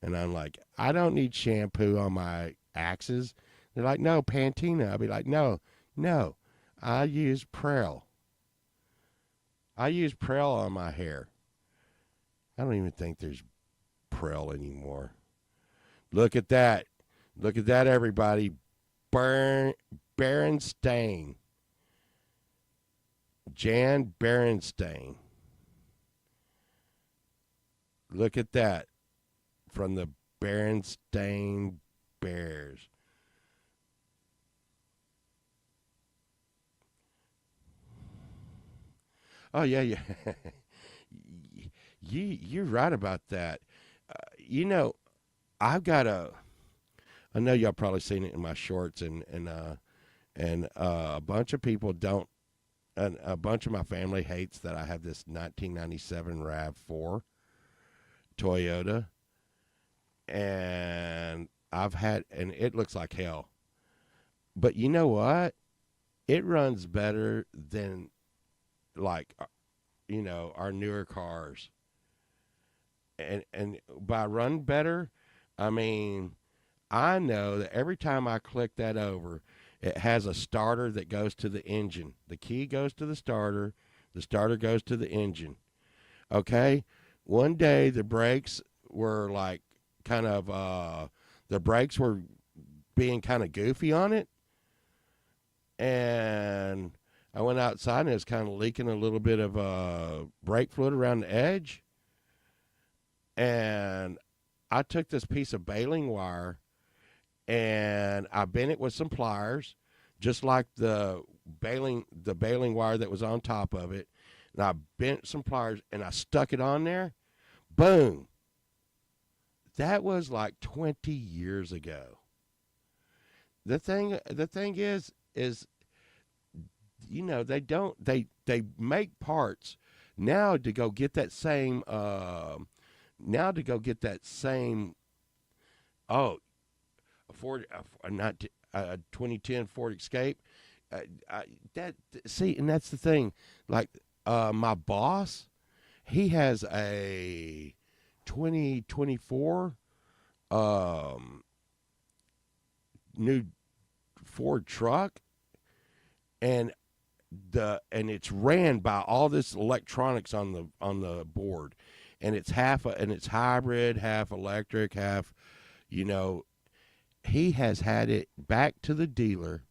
And I'm like, I don't need shampoo on my axes. They're like, no, patina. I'll be like, no, I use Prel. I use Prel on my hair. I don't even think there's Prel anymore. Look at that. Look at that, everybody. Berenstain. Jan Berenstain. Look at that. From the Berenstain Bears. Oh, yeah. You're right about that. I've got I know y'all probably seen it in my shorts, and a bunch of people don't, and a bunch of my family hates that I have this 1997 RAV4 Toyota, and and it looks like hell. But you know what? It runs better than, like, our newer cars. And by run better, I mean, I know that every time I click that over, it has a starter that goes to the engine. The key goes to the starter goes to the engine. Okay? One day the brakes were like the brakes were being kind of goofy on it. And I went outside and it was kind of leaking a little bit of brake fluid around the edge. And I took this piece of baling wire and I bent it with some pliers, just like the baling wire that was on top of it. And I bent some pliers and I stuck it on there. Boom. That was like 20 years ago. The thing is they make parts now to go get that same Ford, not a 2010 Ford Escape. And that's the thing. Like my boss, he has a 2024 new Ford truck, and it's ran by all this electronics on the board, and it's it's hybrid, half electric, half, he has had it back to the dealer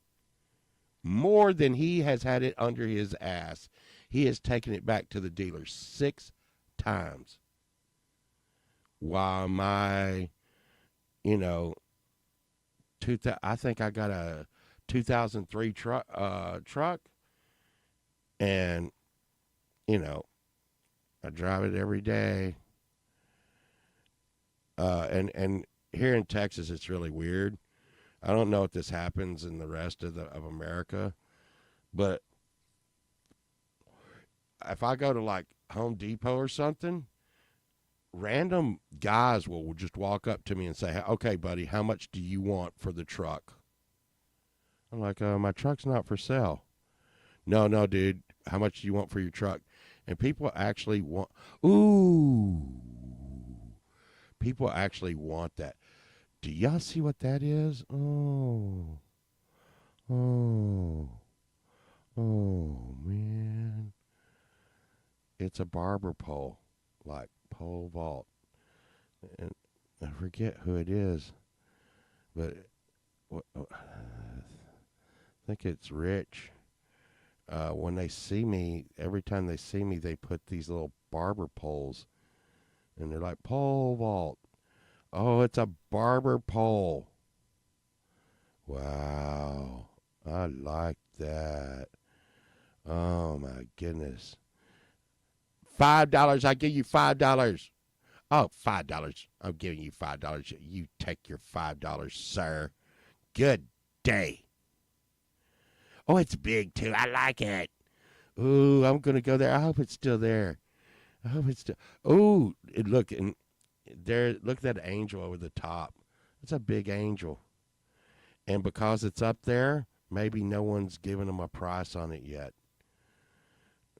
more than he has had it under his ass. He has taken it back to the dealer 6 times. While my, I think I got a 2003 truck, and, I drive it every day. And here in Texas, it's really weird. I don't know if this happens in the rest of America, but if I go to like Home Depot or something, random guys will just walk up to me and say, "Okay, buddy, how much do you want for the truck?" I'm like, "My truck's not for sale." No, dude. How much do you want for your truck? And people actually want. Ooh, people actually want that. Do y'all see what that is? Oh, man. It's a barber pole, like pole vault. And I forget who it is, but I think it's Rich. When they see me, every time they see me, they put these little barber poles, and they're like, pole vault. Oh, it's a barber pole. Wow. I like that. Oh, my goodness. $5. I give you $5. Oh, $5. I'm giving you $5. You take your $5, sir. Good day. Oh, it's big, too. I like it. Ooh, I'm going to go there. I hope it's still there. I hope it's still. Ooh, look, and there, look at that angel over the top. It's a big angel. And because it's up there, maybe no one's given them a price on it yet.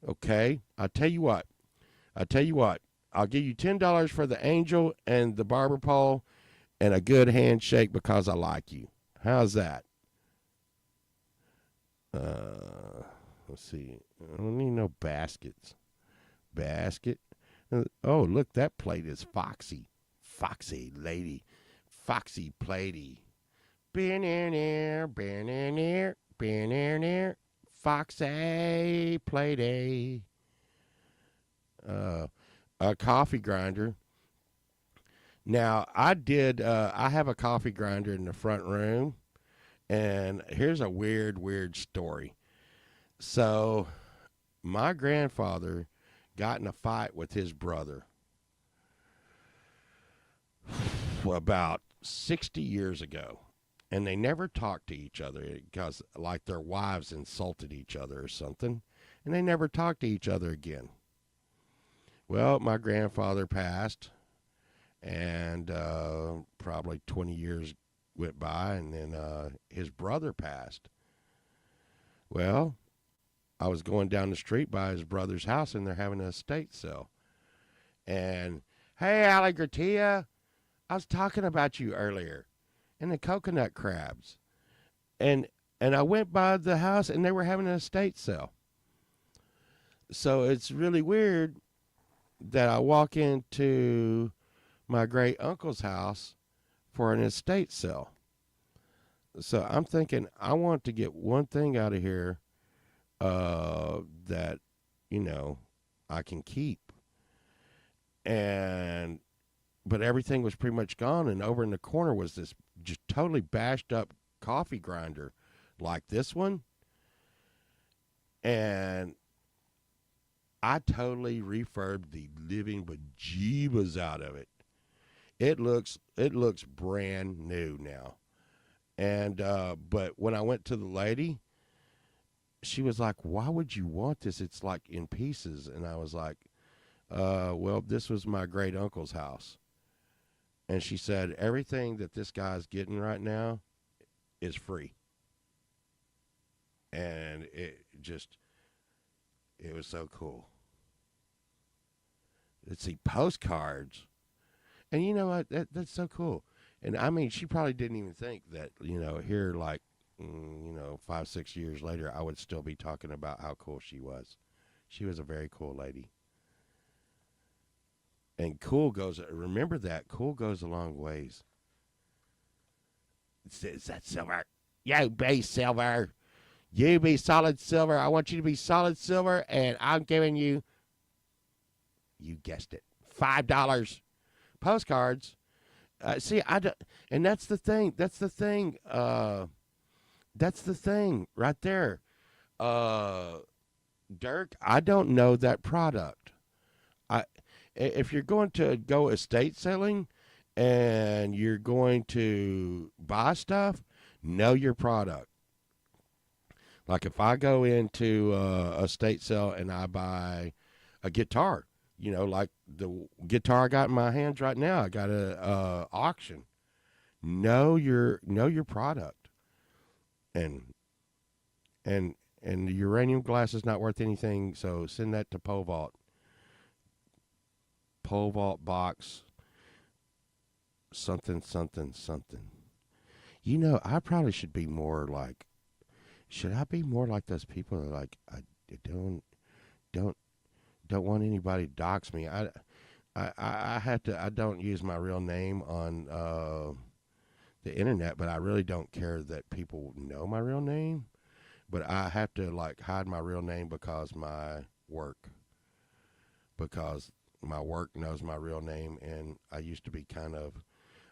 Okay, I'll tell you what. I'll give you $10 for the angel and the barber pole and a good handshake because I like you. How's that? Let's see. I don't need no baskets. Basket. Oh, look, that plate is Foxy. Foxy lady. Foxy platey. Bananair. Foxy platey. A coffee grinder. Now, I have a coffee grinder in the front room, and here's a weird story. So, my grandfather got in a fight with his brother about 60 years ago, and they never talked to each other because, like, their wives insulted each other or something, and they never talked to each other again. Well, my grandfather passed, and probably 20 years went by, and then his brother passed. Well, I was going down the street by his brother's house, and they're having an estate sale. And, hey, Alligatia, I was talking about you earlier, and the coconut crabs. And I went by the house, and they were having an estate sale. So it's really weird that I walk into my great uncle's house for an estate sale. So I'm thinking I want to get one thing out of here that, I can keep. But everything was pretty much gone, and over in the corner was this just totally bashed up coffee grinder like this one. And I totally refurbed the living bejeebas out of it. It looks brand new now. And but when I went to the lady, she was like, "Why would you want this? It's like in pieces." And I was like, well, this was my great uncle's house. And she said, "Everything that this guy's getting right now is free." And it was so cool. Let's see, postcards. And you know what? That's so cool. And I mean, she probably didn't even think that, here, like, 5, 6 years later, I would still be talking about how cool she was. She was a very cool lady. And remember that, cool goes a long ways. Is that Silver? You be Silver. You be solid silver. I want you to be solid silver, and I'm giving you, you guessed it, $5 postcards. See, I don't, and that's the thing. That's the thing right there. Dirk, I don't know that product. If you're going to go estate selling and you're going to buy stuff, know your product. Like if I go into a estate sale and I buy a guitar, like the guitar I got in my hands right now. I got a auction. Know your product, and and the uranium glass is not worth anything. So send that to Pole Vault. Pole Vault box. Something. I probably should be more like. Should I be more like those people that are like I don't don't want anybody to dox me. I have to. I don't use my real name on the internet, but I really don't care that people know my real name. But I have to like hide my real name because my work knows my real name, and I used to be kind of.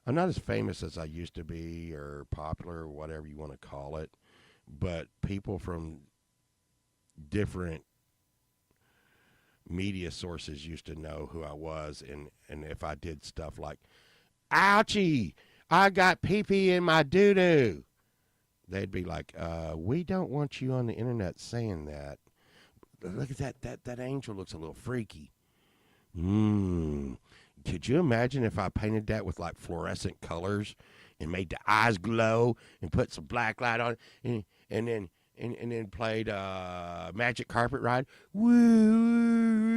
I'm not as famous as I used to be, or popular, or whatever you want to call it. But people from different media sources used to know who I was, and if I did stuff like, "Ouchie, I got pee pee in my doo doo," they'd be like, "We don't want you on the internet saying that. Look at that angel looks a little freaky." Could you imagine if I painted that with like fluorescent colors and made the eyes glow and put some black light on it and then played Magic Carpet Ride? Woo!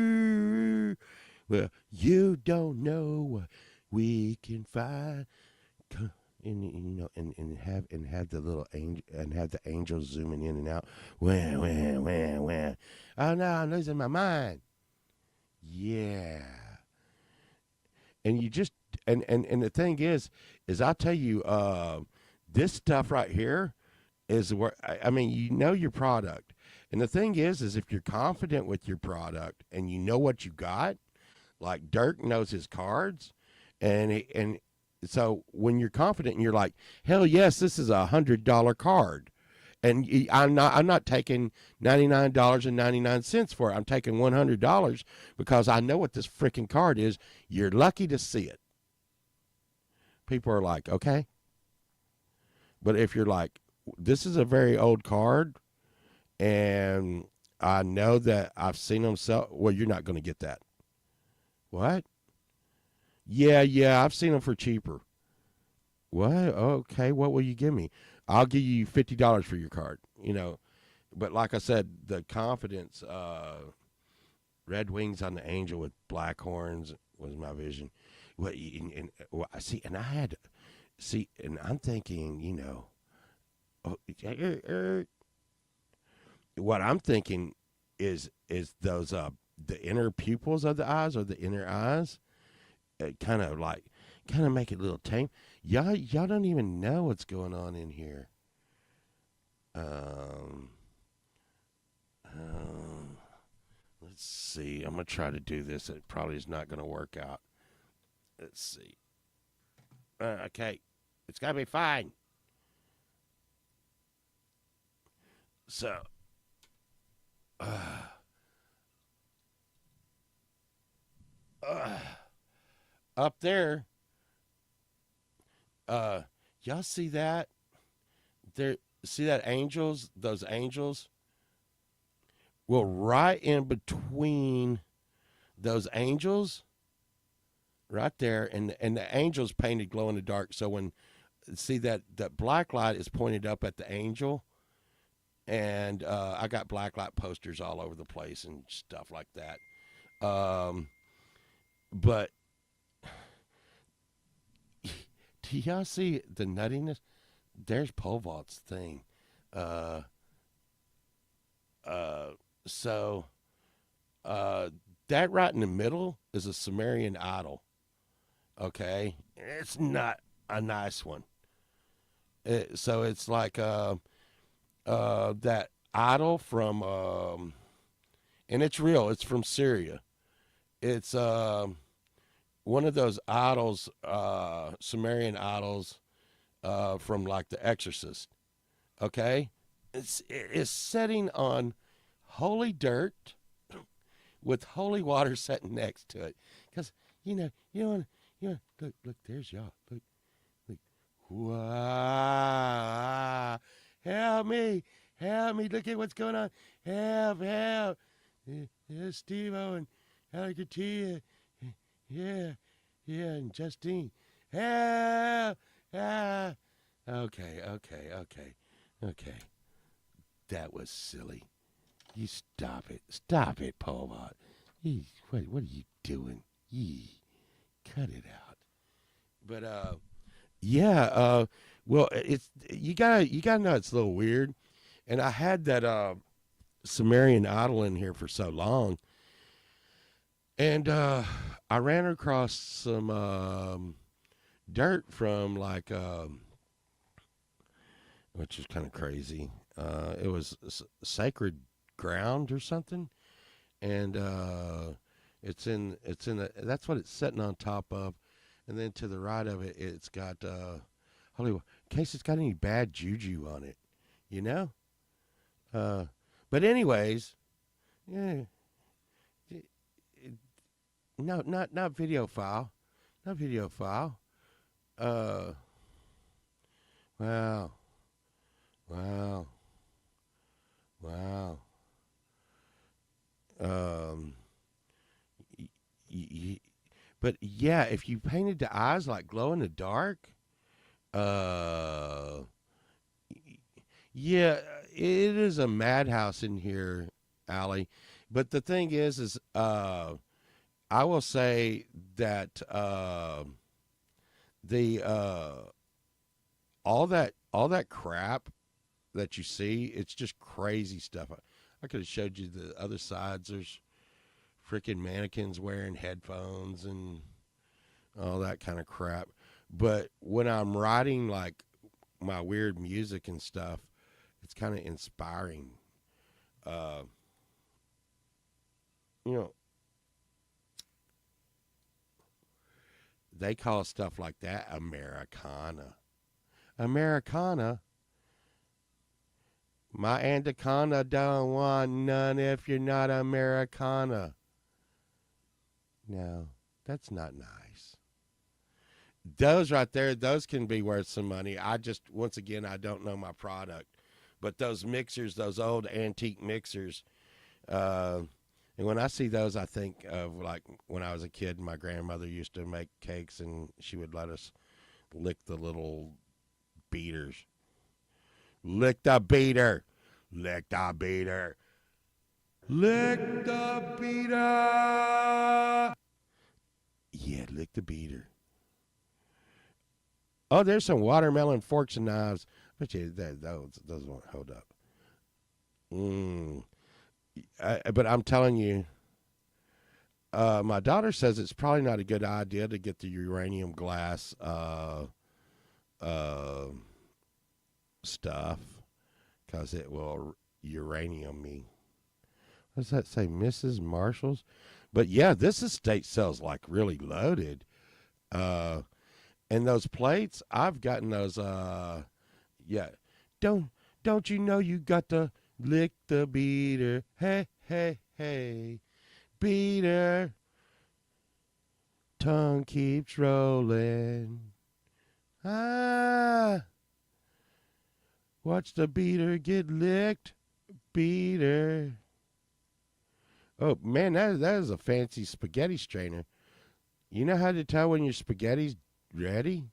Well, you don't know what we can find. And have the little angel and have the angels zooming in and out. Wah. Oh no, I'm losing my mind. Yeah. And you just and the thing is I'll tell you, this stuff right here is where I mean, your product. And the thing is if you're confident with your product and you know what you got, like Dirk knows his cards, and so when you're confident and you're like, hell yes, this is $100 card, and I'm not taking $99.99 for it. I'm taking $100 because I know what this freaking card is. You're lucky to see it. People are like, okay, but if you're like, this is a very old card, and I know that I've seen them sell. Well, you're not going to get that. What? Yeah, I've seen them for cheaper. What? Okay, what will you give me? I'll give you $50 for your card. But like I said, the confidence, red wings on the angel with black horns was my vision. I see, and I had see, and I'm thinking, oh, what I'm thinking is those the inner pupils of the eyes or the inner eyes, kind of make it a little tame. Y'all don't even know what's going on in here. Let's see. I'm gonna try to do this. It probably is not gonna work out. Let's see. Okay, it's gotta be fine. So, up there, y'all see that? There, see that angels? Those angels. Well, right in between those angels, right there, and the angels painted glow in the dark. So when see that black light is pointed up at the angel, and I got black light posters all over the place and stuff like that. But do y'all see the nuttiness? There's Pole Vault's thing. So that right in the middle is a Sumerian idol. Okay, it's not a nice one. So it's like that idol from and it's real. It's from Syria. It's one of those idols, Sumerian idols, from like The Exorcist. Okay, it's setting on holy dirt with holy water sitting next to it. Because look, there's y'all. Look, wow, help me, look at what's going on, help, there's Steve-O Alligator. Yeah, yeah, and Justine. Help! Ah. Okay, okay, okay, okay. That was silly. You stop it. Stop it, Paul. What are you doing? Yee, cut it out. But yeah, well, it's you gotta know it's a little weird. And I had that Sumerian idol in here for so long, and I ran across some dirt from like which is kind of crazy. It was sacred ground or something, and that's what it's sitting on top of, and then to the right of it, it's got holy, in case it's got any bad juju on it, you know. Uh, but anyways, yeah, no, not video file, not video file. Uh, wow, wow, wow. Um, y- y- but yeah, if you painted the eyes like glow in the dark, uh, yeah, it is a madhouse in here, Allie. But the thing is, I will say that the all that crap that you see, it's just crazy stuff. I could have showed you the other sides. There's freaking mannequins wearing headphones and all that kind of crap. But when I'm writing like my weird music and stuff, it's kind of inspiring. Uh, you know, they call stuff like that Americana. Americana. My anaconda don't want none if you're not Americana. No, that's not nice. Those right there, those can be worth some money. I just, once again, I don't know my product. But those mixers, those old antique mixers, uh, and when I see those, I think of like when I was a kid, my grandmother used to make cakes and she would let us lick the little beaters. Lick the beater. Lick the beater. Lick the beater. Yeah, lick the beater. Oh, there's some watermelon forks and knives. Bet you those won't hold up. Mm. But I'm telling you, my daughter says it's probably not a good idea to get the uranium glass uh, stuff because it will uranium me. What does that say, Mrs. Marshall's? But yeah, this estate sells like really loaded. Uh, and those plates, I've gotten those. Yeah, don't don't you know you got to lick the beater? Hey hey hey, beater. Tongue keeps rolling. Ah, watch the beater get licked. Beater. Oh man, that is a fancy spaghetti strainer. You know how to tell when your spaghetti's ready?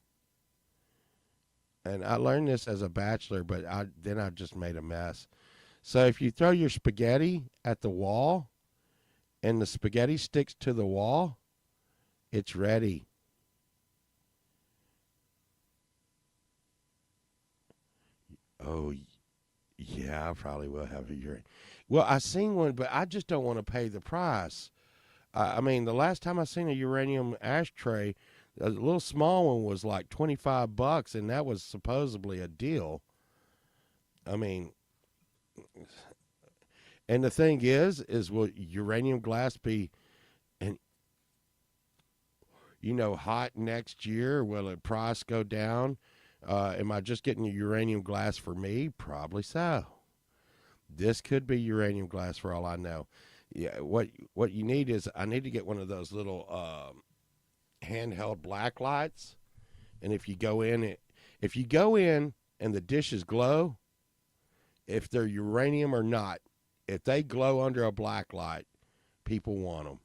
And I learned this as a bachelor, but I just made a mess. So if you throw your spaghetti at the wall and the spaghetti sticks to the wall, it's ready. Oh yeah, I probably will have a urine. Well, I seen one, but I just don't want to pay the price. I mean, the last time I seen a uranium ashtray, a little small one was like $25, and that was supposedly a deal. I mean, and the thing is will uranium glass be, and hot next year? Will the price go down? Am I just getting a uranium glass for me? Probably so. This could be uranium glass for all I know. Yeah, what you need is I need to get one of those little handheld black lights, and if you go in and the dishes glow, if they're uranium or not, if they glow under a black light, people want them.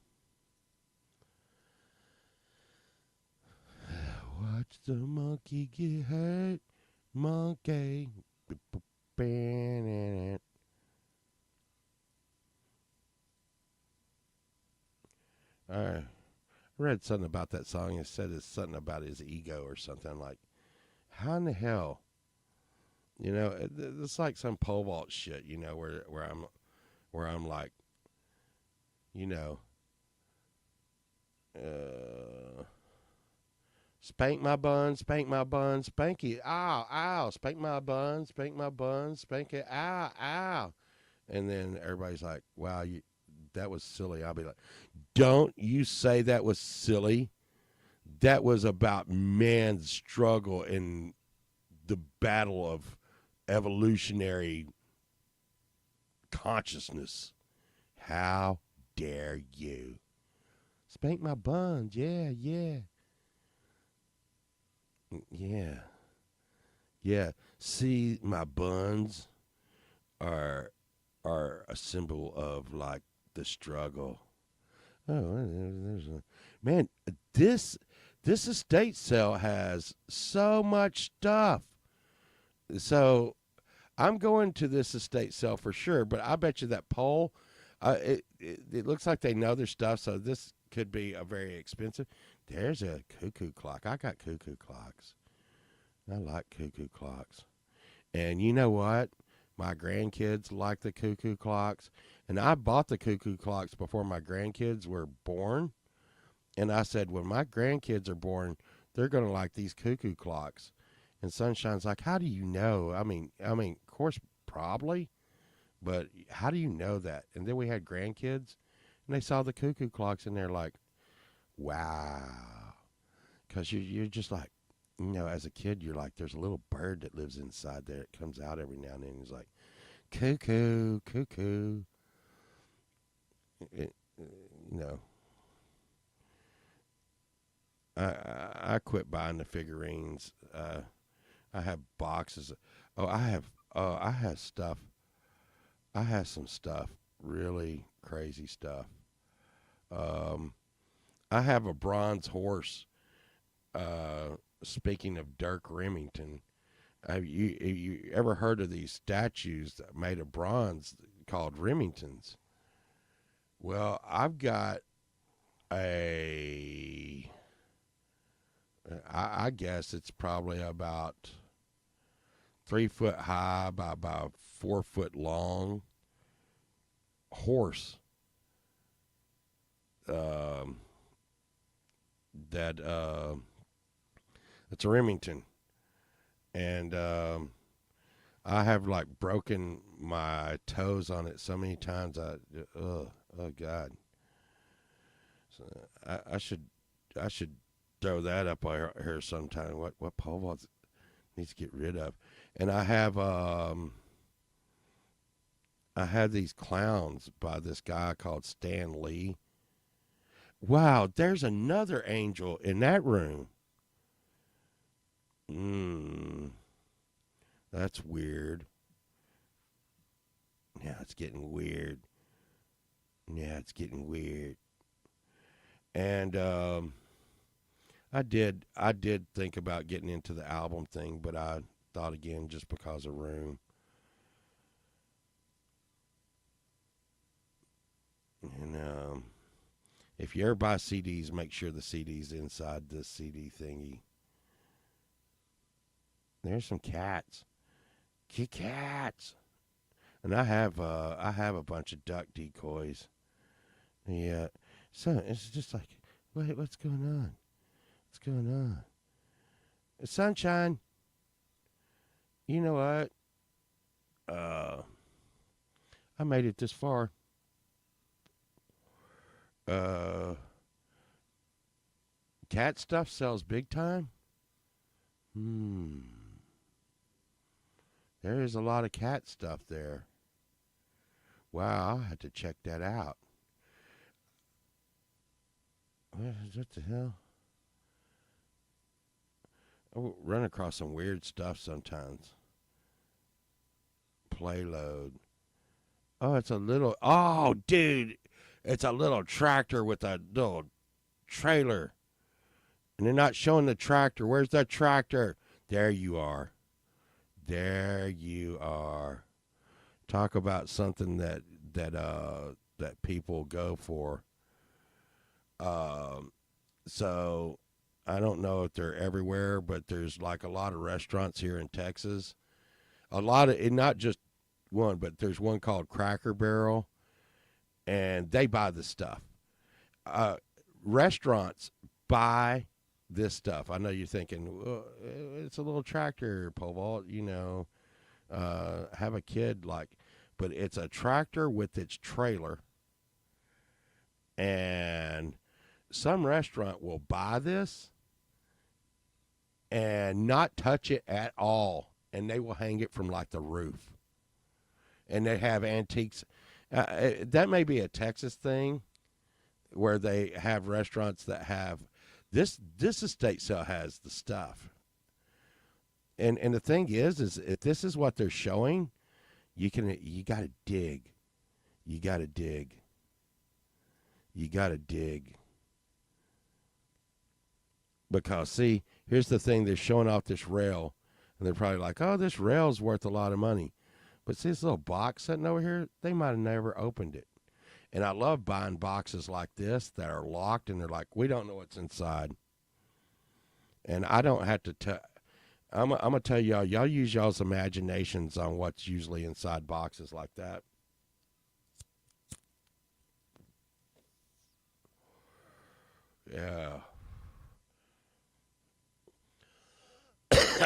The monkey get hurt. Monkey. I read something about that song. It said it's something about his ego or something. Like, how in the hell? You know, it's like some pole vault shit. You know, where I'm like, you know, spank my bun, spank my bun, spank it, ow, ow, spank my bun, spank it, ow, ow. And then everybody's like, wow, that was silly. I'll be like, don't you say that was silly. That was about man's struggle in the battle of evolutionary consciousness. How dare you? Spank my buns, yeah, yeah. Yeah. Yeah. See, my buns are a symbol of like the struggle. Oh, there's a man. This estate sale has so much stuff. So I'm going to this estate sale for sure. But I bet you that pole, it looks like they know their stuff. So this could be a very expensive. There's a cuckoo clock. I got cuckoo clocks. I like cuckoo clocks. And you know what? My grandkids like the cuckoo clocks. And I bought the cuckoo clocks before my grandkids were born. And I said, when my grandkids are born, they're going to like these cuckoo clocks. And Sunshine's like, how do you know? I mean, of course, probably. But how do you know that? And then we had grandkids, and they saw the cuckoo clocks, and they're like, wow. Because you're just like, you know, as a kid, you're like, there's a little bird that lives inside there. It comes out every now and then. He's like, cuckoo, cuckoo. You know, I quit buying the figurines. I have boxes. I have stuff. I have some stuff, really crazy stuff. Um, I have a bronze horse. Speaking of Dirk Remington, have you ever heard of these statues that made of bronze called Remingtons? Well, I've got a. I guess it's probably about 3 foot high by about 4 foot long horse. Um, that it's a Remington, and I have like broken my toes on it so many times. Oh God. So I should throw that up here sometime. What pole vaults needs to get rid of? And I had these clowns by this guy called Stan Lee. Wow, there's another angel in that room. That's weird. Yeah, it's getting weird. Yeah, it's getting weird. And I did think about getting into the album thing, but I thought again just because of room. And if you ever buy CDs, make sure the CD's inside the CD thingy. There's some cats. Cats. And I have a bunch of duck decoys. Yeah. So it's just like, what's going on? What's going on? Sunshine. You know what? I made it this far. Cat stuff sells big time. There is a lot of cat stuff there. Wow, I'll have to check that out. What the hell? I run across some weird stuff sometimes. Playload. Oh, it's a little. Oh, dude. It's a little tractor with a little trailer. And they're not showing the tractor. Where's that tractor? There you are. There you are. Talk about something that people go for. So I don't know if they're everywhere, but there's like a lot of restaurants here in Texas. A lot of, and not just one, but there's one called Cracker Barrel, and they buy the stuff. Restaurants buy this stuff. I know you're thinking, well, it's a little tractor, pole vault, have a kid like, but it's a tractor with its trailer, and some restaurant will buy this and not touch it at all, and they will hang it from like the roof, and they have antiques. That may be a Texas thing where they have restaurants that have this estate sale has the stuff. And the thing is if this is what they're showing, you got to dig. You got to dig. You got to dig. Because see, here's the thing, they're showing off this rail, and they're probably like, "Oh, this rail's worth a lot of money." But see this little box sitting over here, they might have never opened it. And I love buying boxes like this that are locked, and they're like, "We don't know what's inside." And I don't have to I'm going to tell y'all use y'all's imaginations on what's usually inside boxes like that. Yeah.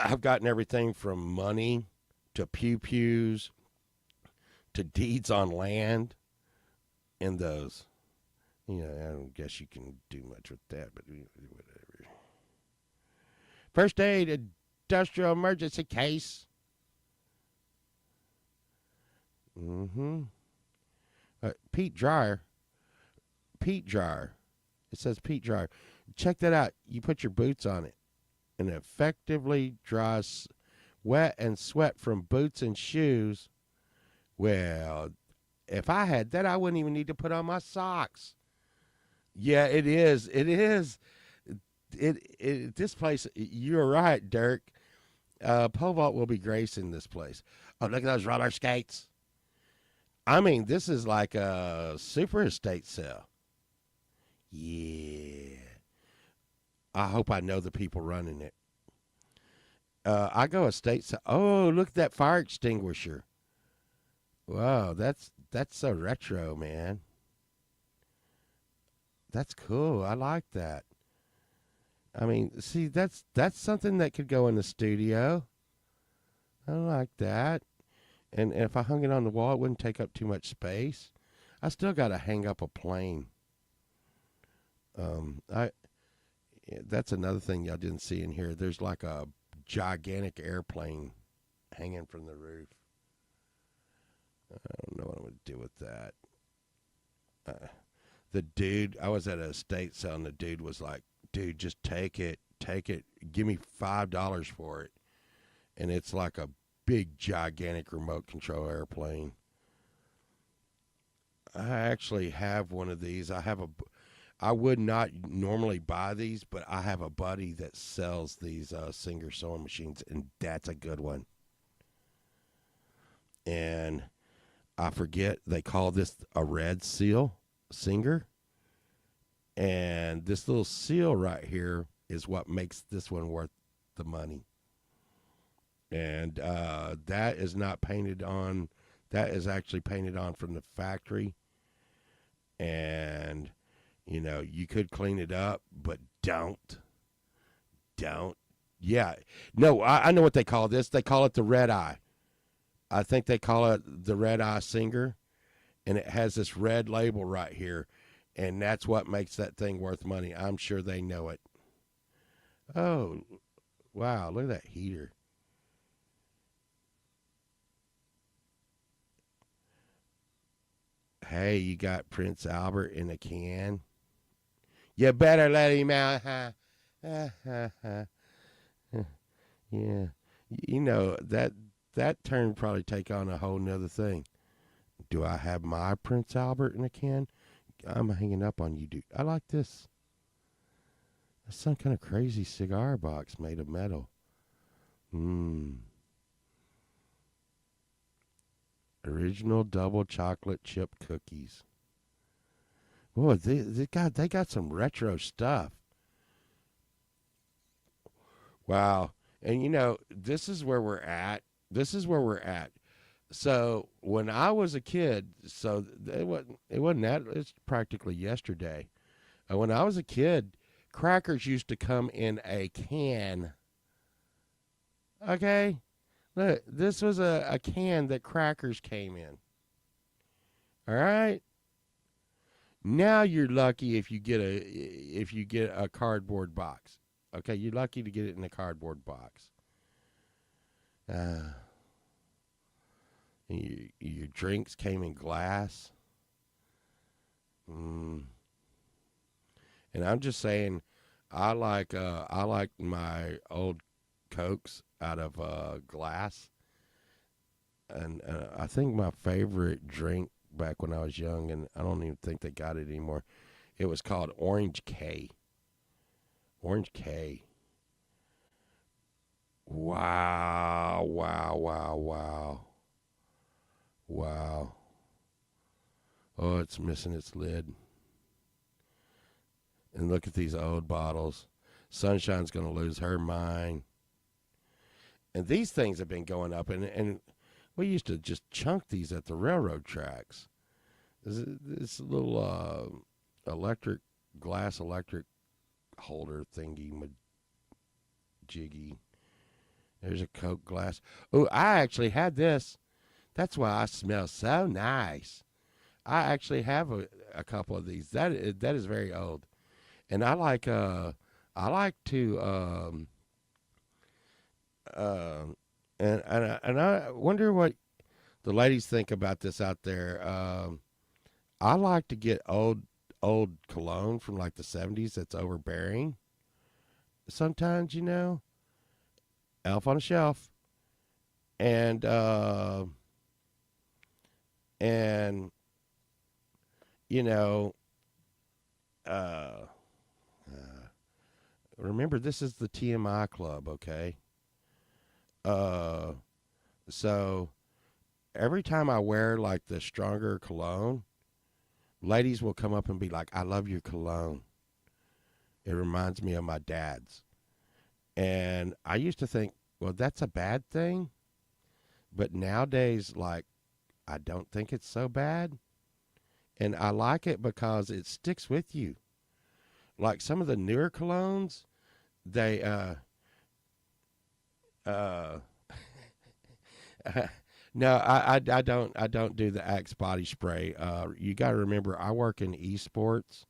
I've gotten everything from money to pew-pews to deeds on land in those. I don't guess you can do much with that, but whatever. First aid, industrial emergency case. Pete Dryer. It says Pete Dryer. Check that out. You put your boots on it, and it effectively dries wet and sweat from boots and shoes. Well, if I had that, I wouldn't even need to put on my socks. Yeah, it is. It is. This place, you're right, Dirk. Pole vault will be gracing this place. Oh, look at those roller skates. I mean, this is like a super estate sale. Yeah. I hope I know the people running it. I go estate sale. Oh, look at that fire extinguisher. Wow, that's so retro, man. That's cool. I like that. I mean, see, that's something that could go in the studio. I like that. And if I hung it on the wall, it wouldn't take up too much space. I still got to hang up a plane. That's another thing y'all didn't see in here. There's like a gigantic airplane hanging from the roof. I don't know what I'm going to do with that. The dude, I was at a estate sale, and the dude was like, "Dude, just take it. Give me $5 for it." And it's like a big, gigantic remote control airplane. I actually have one of these. I would not normally buy these, but I have a buddy that sells these Singer sewing machines, and that's a good one. And I forget, they call this a red seal Singer. And this little seal right here is what makes this one worth the money. And that is not painted on. That is actually painted on from the factory. And, you could clean it up, but don't. Yeah. No, I know what they call this. They call it the red eye. I think they call it the red eye Singer. And it has this red label right here. And that's what makes that thing worth money. I'm sure they know it. Oh, wow. Look at that heater. Hey, you got Prince Albert in a can? You better let him out. Yeah. That turn probably take on a whole nother thing. Do I have my Prince Albert in a can? I'm hanging up on you, dude. I like this. That's some kind of crazy cigar box made of metal. Original double chocolate chip cookies. Boy, they got some retro stuff. Wow. And this is where we're at. This is where we're at. So when I was a kid, so it wasn't that, it's practically yesterday. When I was a kid, crackers used to come in a can. Okay? Look, this was a can that crackers came in. All right? Now you're lucky if you get a cardboard box. Okay, you're lucky to get it in a cardboard box. Your drinks came in glass. And I'm just saying, I like my old Cokes out of glass. And I think my favorite drink back when I was young, and I don't even think they got it anymore, it was called Orange K. Orange K. Wow, wow, wow, wow. Wow. Oh, it's missing its lid. And look at these old bottles. Sunshine's going to lose her mind. And these things have been going up, and we used to just chunk these at the railroad tracks. This little glass electric holder thingy jiggy. There's a Coke glass. Oh, I actually had this. That's why I smell so nice. I actually have a couple of these. That is very old, and I like to and I wonder what the ladies think about this out there. I like to get old cologne from like the 70s that's overbearing. Sometimes, Elf on a Shelf, and and you know, uh, remember this is the TMI Club, okay? Uh, so every time I wear like the stronger cologne, ladies will come up and be like, "I love your cologne. It reminds me of my dad's." And I used to think, well, that's a bad thing, but nowadays, like, I don't think it's so bad. And I like it because it sticks with you. Like some of the newer colognes, they uh no, I don't do the Axe body spray. You got to remember, I work in esports.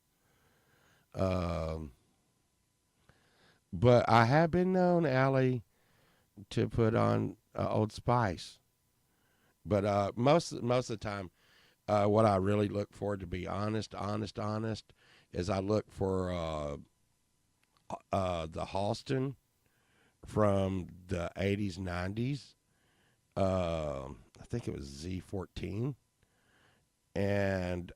Um, but I have been known, Allie, to put on Old Spice. But most of the time, what I really look for, to be honest, is I look for the Halston from the 80s, 90s. I think it was Z14. And,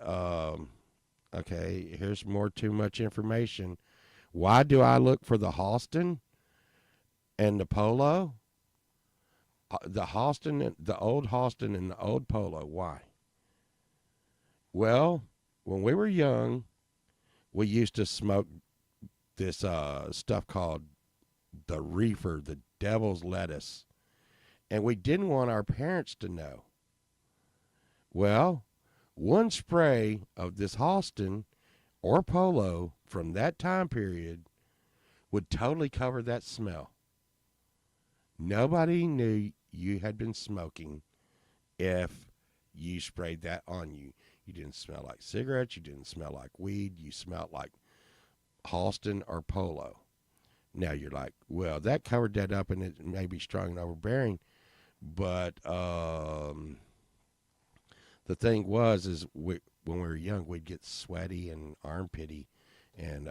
okay, here's more too much information. Why do I look for the Halston and the Polo? The Halston, the old Halston and the old Polo. Why? Well, when we were young, we used to smoke this stuff called the reefer, the devil's lettuce. And we didn't want our parents to know. Well, one spray of this Halston or Polo from that time period would totally cover that smell. Nobody knew you had been smoking if you sprayed that on you. You didn't smell like cigarettes. You didn't smell like weed. You smelled like Halston or Polo. Now you're like, well, that covered that up, and it may be strong and overbearing. But the thing is when we were young, we'd get sweaty and armpity, and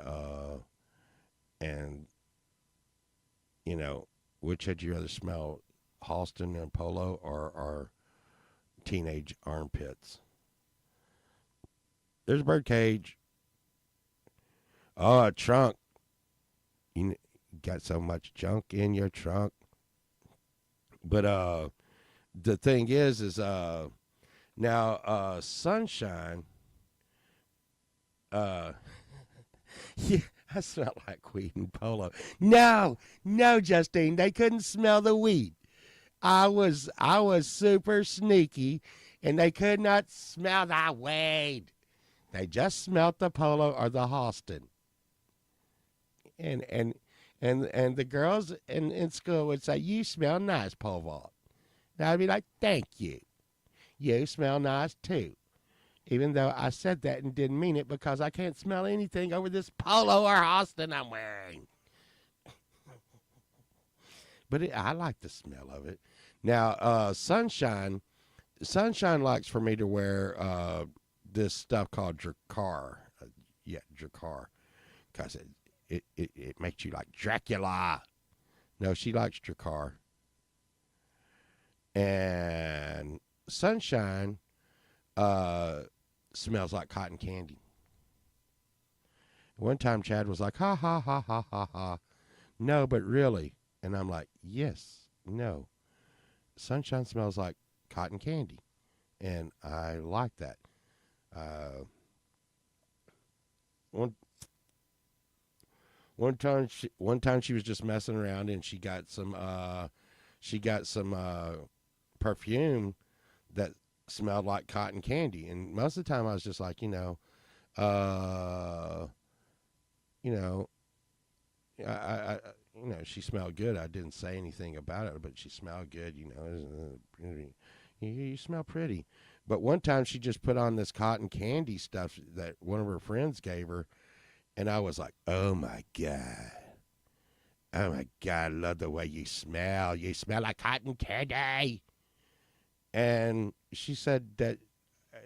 which had you rather smell, Halston and Polo or teenage armpits? There's a bird cage. Oh, a trunk. You got so much junk in your trunk. But the thing is now Sunshine. Uh, yeah, I smell like weed and polo. No, no, Justine, they couldn't smell the weed. I was super sneaky, and they could not smell the weed. They just smelt the polo or the Halston. And and the girls in school would say, "You smell nice, Pole Vault." And I'd be like, "Thank you. You smell nice too." Even though I said that and didn't mean it because I can't smell anything over this polo or Halston I'm wearing. But I like the smell of it. Now, Sunshine likes for me to wear this stuff called Dracar. Yeah, Dracar. Because it makes you like Dracula. No, she likes Dracar. And Sunshine smells like cotton candy. One time Chad was like, ha, ha, ha, ha, ha, ha. No, but really. And I'm like, yes, no. Sunshine smells like cotton candy. And I like that. Uh, one one time she was just messing around and she got some perfume that smelled like cotton candy. And most of the time I was just like, uh, you know, I she smelled good. I didn't say anything about it, but she smelled good. You smell pretty. But one time she just put on this cotton candy stuff that one of her friends gave her, and I was like, oh my god. Oh my God, I love the way you smell. You smell like cotton candy. And she said that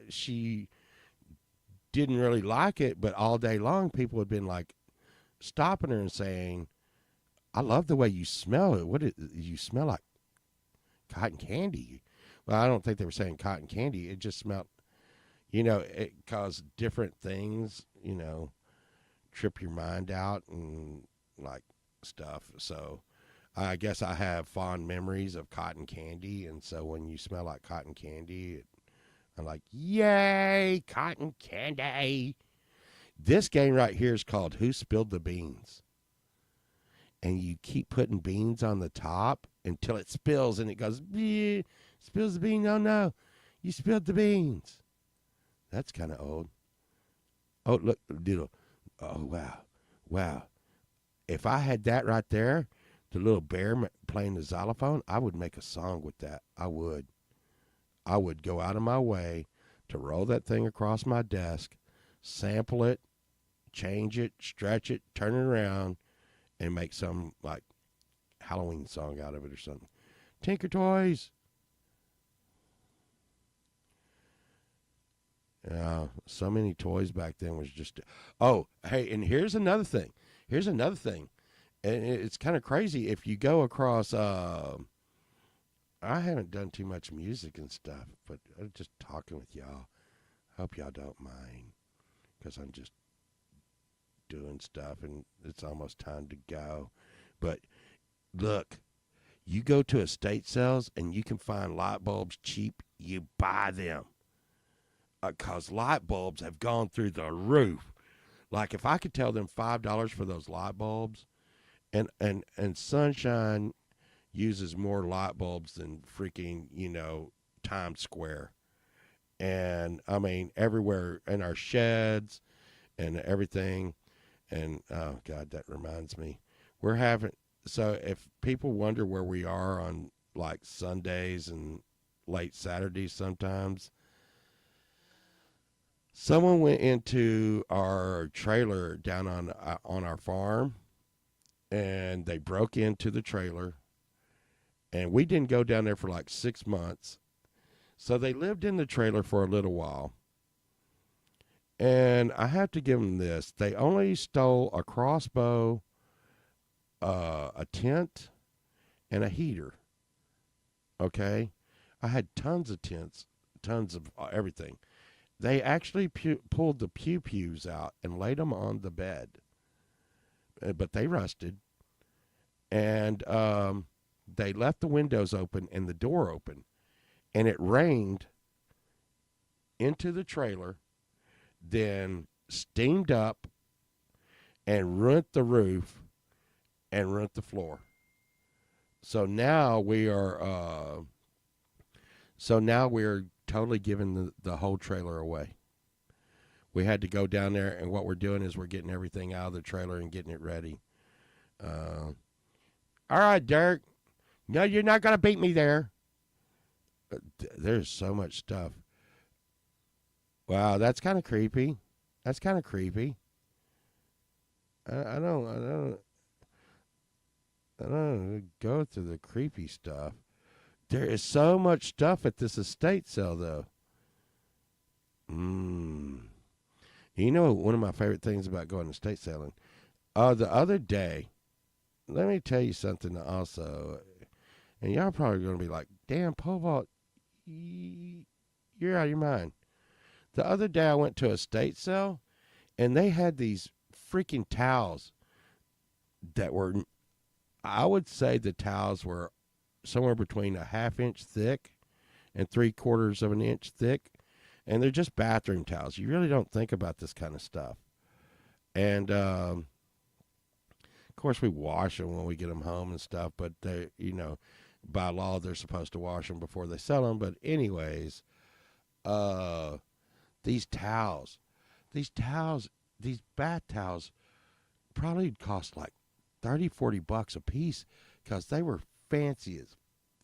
she didn't really like it, but all day long people had been like stopping her and saying, I love the way you smell it. You smell like cotton candy. Well, I don't think they were saying cotton candy. It just smelled, it caused different things, trip your mind out and like stuff. So I guess I have fond memories of cotton candy. And so when you smell like cotton candy, I'm like, yay, cotton candy. This game right here is called Who Spilled the Beans? And you keep putting beans on the top until it spills and it goes, spills the bean. Oh no, you spilled the beans. That's kind of old. Oh, look, doodle. Oh, wow. Wow. If I had that right there, the little bear playing the xylophone, I would make a song with that. I would. I would go out of my way to roll that thing across my desk, sample it, change it, stretch it, turn it around, and make some like Halloween song out of it or something. Tinker Toys. So many toys back then was just. Oh, hey, and here's another thing. And it's kind of crazy if you go across. I haven't done too much music and stuff, but I'm just talking with y'all. Hope y'all don't mind, because I'm just doing stuff and it's almost time to go. But look, you go to estate sales and you can find light bulbs cheap. You buy them. Because light bulbs have gone through the roof. Like if I could tell them $5 for those light bulbs, and Sunshine uses more light bulbs than freaking Times Square, and I mean everywhere in our sheds and everything. And oh God, that reminds me, we're having. So if people wonder where we are on like Sundays and late Saturdays, sometimes someone went into our trailer down on our farm, and they broke into the trailer, and we didn't go down there for like 6 months. So they lived in the trailer for a little while. And I have to give them this. They only stole a crossbow, a tent, and a heater. Okay? I had tons of tents, tons of everything. They actually pulled the pew-pews out and laid them on the bed. but they rusted. And they left the windows open and the door open. And it rained into the trailer, then steamed up and ruined the roof and ruined the floor. So now we're totally giving the whole trailer away. We had to go down there, and what we're doing is we're getting everything out of the trailer and getting it ready. All right, Dirk. No, you're not going to beat me there. There's so much stuff. Wow, that's kind of creepy. That's kind of creepy. I don't go through the creepy stuff. There is so much stuff at this estate sale, though. You know, one of my favorite things about going estate selling. The other day, let me tell you something also, and y'all probably going to be like, "Damn, Povalt, you're out of your mind." The other day, I went to a estate sale, and they had these freaking towels that were, I would say the towels were somewhere between a half-inch thick and 3/4 of an inch thick. And they're just bathroom towels. You really don't think about this kind of stuff. And, of course, we wash them when we get them home and stuff. But, they, you know, by law, they're supposed to wash them before they sell them. But anyways, these towels, these bath towels probably cost like $30-$40 a piece because they were fancy as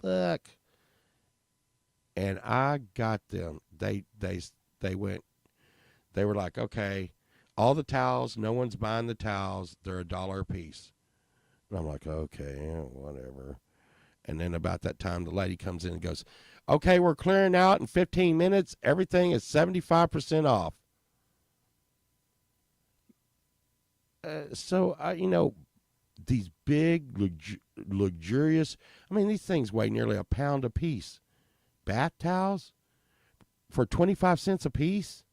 fuck. And I got them. They were like, okay, all the towels, no one's buying the towels. They're $1 a piece. And I'm like, okay, whatever. And then about that time, the lady comes in and goes, okay, we're clearing out in 15 minutes. Everything is 75% off. So, you know, these big, luxurious, I mean, these things weigh nearly a pound a piece. Bath towels for 25 cents a piece.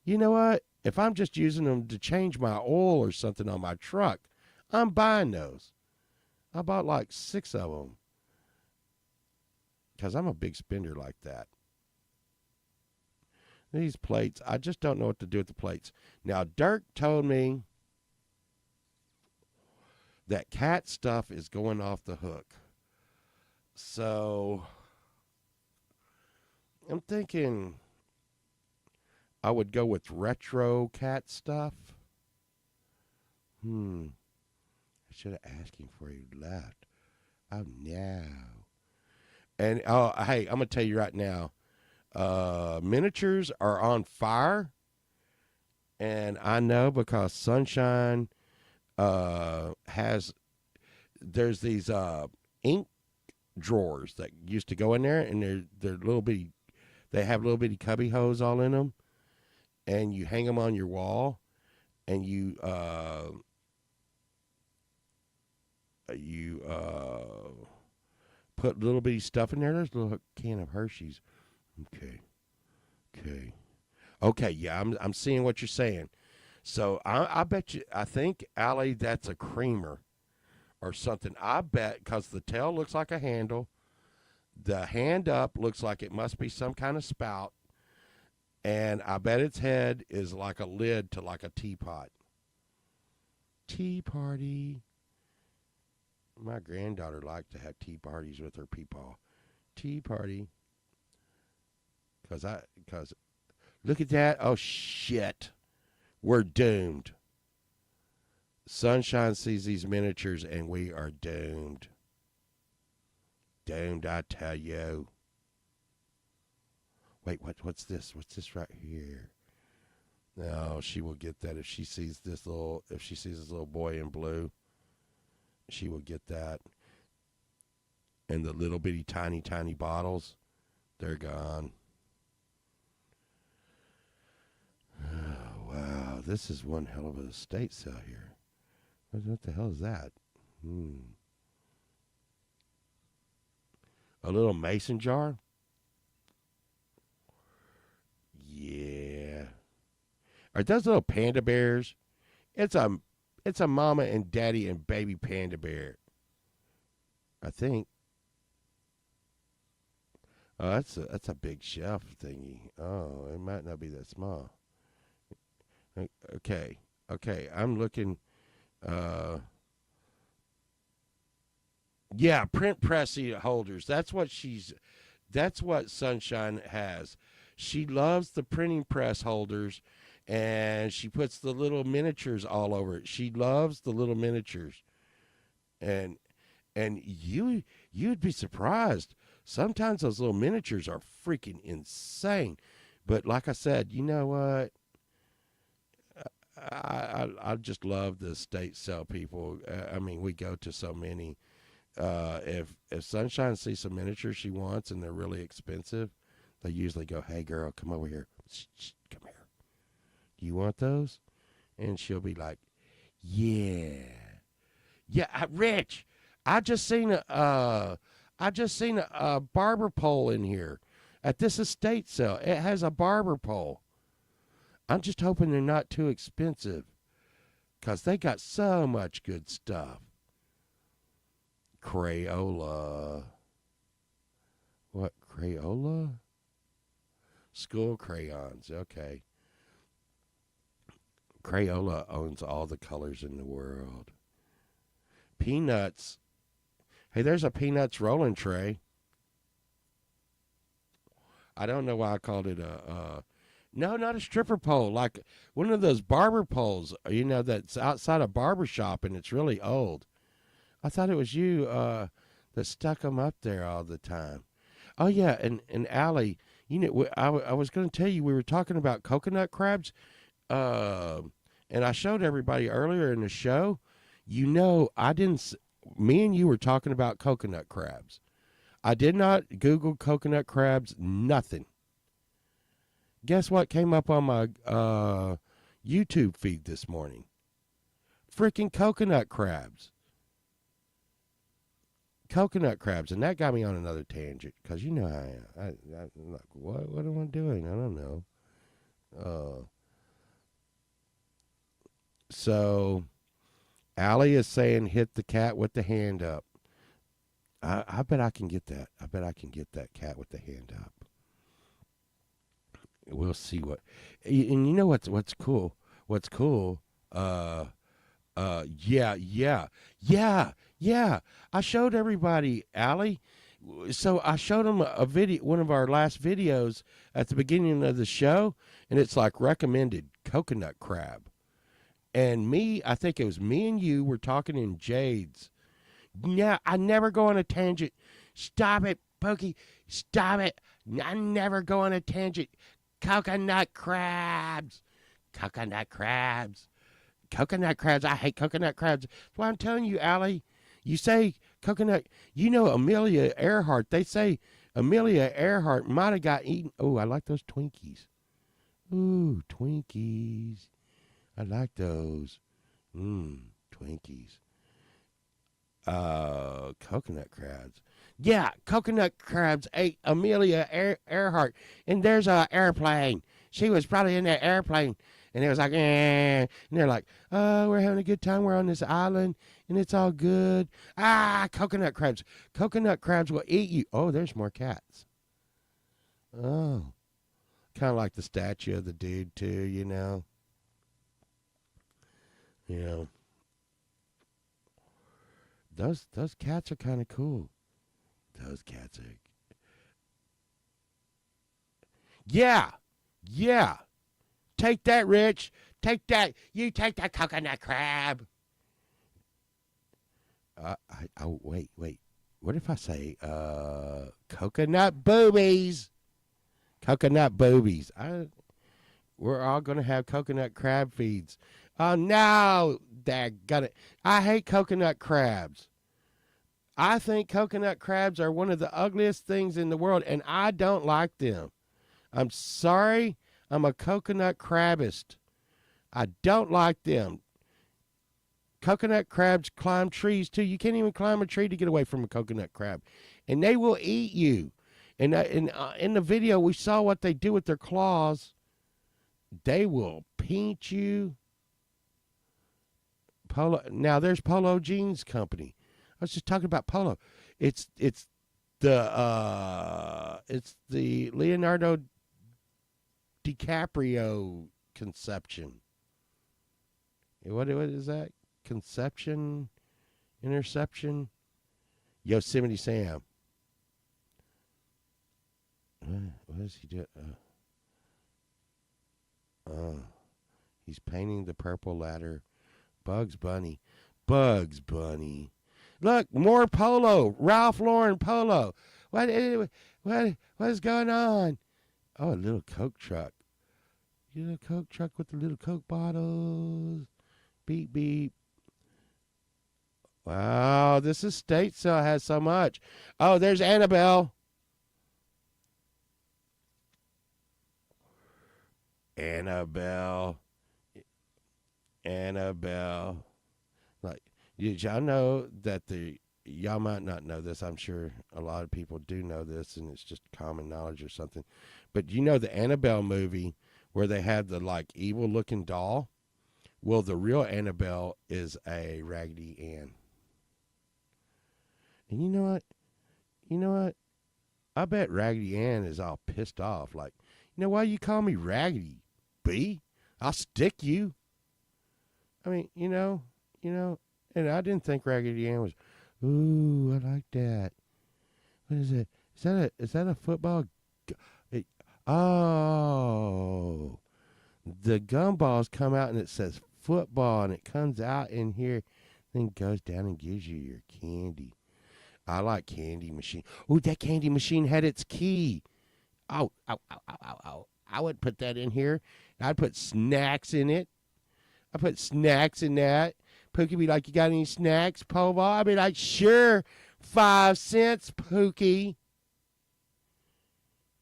You know what? If I'm just using them to change my oil or something on my truck, I'm buying those. I bought like 6 of them because I'm a big spender like that. These plates, I just don't know what to do with the plates. Now, Dirk told me that cat stuff is going off the hook. So I'm thinking I would go with retro cat stuff. I should have asked him before he left. Oh, no. And, hey, I'm going to tell you right now, miniatures are on fire. And I know because Sunshine there's these ink drawers that used to go in there, and they're little bitty. They have little bitty cubby holes all in them, and you hang them on your wall, and you put little bitty stuff in there. There's a little can of Hershey's. Okay. Yeah, I'm seeing what you're saying. So I bet you. I think, Allie, that's a creamer or something. I bet because the tail looks like a handle. The hand up looks like it must be some kind of spout. And I bet its head is like a lid to like a teapot. Tea party. My granddaughter liked to have tea parties with her peepaw. Tea party. Because look at that. Oh, shit. We're doomed. Sunshine sees these miniatures and we are doomed. Doomed, I tell you. Wait, what's this? What's this right here? No, she will get that if she sees this little boy in blue. She will get that. And the little bitty tiny bottles, they're gone. Oh, wow, this is one hell of an estate sale here. What the hell is that? A little mason jar? Yeah. Are those little panda bears? It's a It's a mama and daddy and baby panda bear. I think. Oh, that's a big shelf thingy. Oh, it might not be that small. Okay. I'm looking. Yeah, print press holders. That's what Sunshine has. She loves the printing press holders, and she puts the little miniatures all over it. She loves the little miniatures, and you'd be surprised. Sometimes those little miniatures are freaking insane. But like I said, you know what? I just love the estate sale people. I mean, we go to so many. If Sunshine sees some miniatures she wants and they're really expensive, they usually go, "Hey girl, come over here. Shh, come here. Do you want those?" And she'll be like, "Yeah, Rich. I just seen a barber pole in here at this estate sale. It has a barber pole. I'm just hoping they're not too expensive, 'cause they got so much good stuff." Crayola. What, Crayola? School crayons, okay. Crayola owns all the colors in the world. Peanuts. Hey, there's a Peanuts rolling tray. I don't know why I called it no, not a stripper pole, like one of those barber poles, that's outside a barber shop and it's really old. I thought it was you that stuck them up there all the time. Oh, yeah, and Allie, I was going to tell you, we were talking about coconut crabs, and I showed everybody earlier in the show, me and you were talking about coconut crabs. I did not Google coconut crabs, nothing. Guess what came up on my YouTube feed this morning? Freaking coconut crabs. Coconut crabs, and that got me on another tangent, because you know how I am. I'm like, what am I doing? I don't know. So Allie is saying hit the cat with the hand up. I bet I can get that. I bet I can get that cat with the hand up. We'll see what. And you know what's cool? What's cool? Yeah. I showed everybody, Allie. So I showed them a video, one of our last videos at the beginning of the show, and it's like recommended coconut crab. And I think it was me and you were talking in Jade's. Yeah, I never go on a tangent. Stop it, Pokey. Stop it. I never go on a tangent. Coconut crabs. Coconut crabs. Coconut crabs. I hate coconut crabs. That's why I'm telling you, Allie. You say coconut. Amelia Earhart. They say Amelia Earhart might have got eaten. Oh, I like those Twinkies. Ooh, Twinkies. I like those. Twinkies. Coconut crabs. Yeah, coconut crabs ate Amelia Earhart. And there's an airplane. She was probably in that airplane. And it was like, and they're like, oh, we're having a good time. We're on this island, and it's all good. Coconut crabs. Coconut crabs will eat you. Oh, there's more cats. Oh. Kind of like the statue of the dude, too, you know. Those cats are kind of cool. Those cats are. Yeah. Take that, Rich. Take that. You take that coconut crab. Wait. What if I say coconut boobies? Coconut boobies. We're all gonna have coconut crab feeds. Oh no, I hate coconut crabs. I think coconut crabs are one of the ugliest things in the world, and I don't like them. I'm sorry. I'm a coconut crabist. I don't like them. Coconut crabs climb trees too. You can't even climb a tree to get away from a coconut crab, and they will eat you. And in the video, we saw what they do with their claws. They will pinch you, Polo. Now there's Polo Jeans Company. I was just talking about Polo. It's the Leonardo DiCaprio conception. What is that? Conception, interception, Yosemite Sam. What does he do? He's painting the purple ladder. Bugs Bunny. Bugs Bunny. Look, more polo. Ralph Lauren polo. What is going on? Oh, a little Coke truck. You little Coke truck with the little Coke bottles. Beep, beep. Wow, this estate sale has so much. Oh, there's Annabelle. Annabelle. Like, did y'all know that y'all might not know this. I'm sure a lot of people do know this, and it's just common knowledge or something. But you know the Annabelle movie where they had the like evil looking doll? Well, the real Annabelle is a Raggedy Ann. And you know what? I bet Raggedy Ann is all pissed off. Like, why you call me Raggedy? B? I'll stick you. I mean, and I didn't think Raggedy Ann was, ooh, I like that. What is it? Is that a football? Oh, the gumballs come out and it says football, and it comes out in here, then goes down and gives you your candy. I like candy machine. Oh, that candy machine had its key. Oh, ow, ow, ow, ow, ow. I would put that in here. I'd put snacks in it. I put snacks in that. Pookie be like, you got any snacks, Povo? I'd be like, sure. 5 cents, Pookie.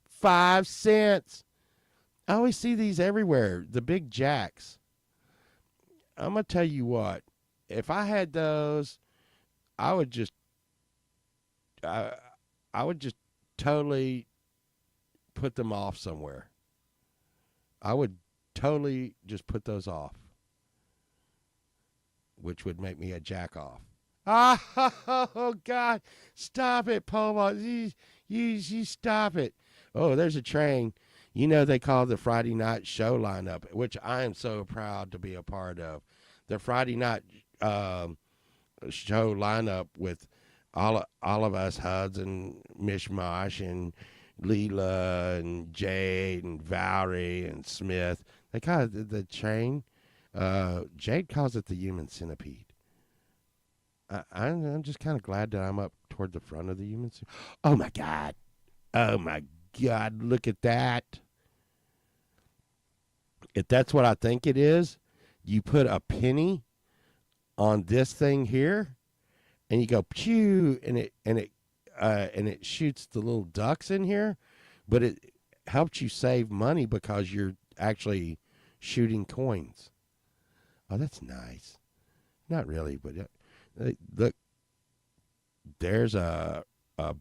5 cents. I always see these everywhere. The Big Jacks. I'm going to tell you what. If I had those, I would just totally put them off somewhere. I would totally just put those off, which would make me a jack off. Oh God! Stop it, Pomo! You stop it! Oh, there's a train. They call the Friday night show lineup, which I am so proud to be a part of. The Friday night show lineup with all of us Huds and Mishmash and Leela and Jade and Valerie and Smith. They call it the train. Jade calls it the human centipede. I'm just kind of glad that I'm up toward the front of the human centipede. Oh my God. Oh my God. Look at that. If that's what I think it is, you put a penny on this thing here, and you go pew, and it shoots the little ducks in here, but it helps you save money because you're actually shooting coins. Oh, that's nice. Not really, but look, there's a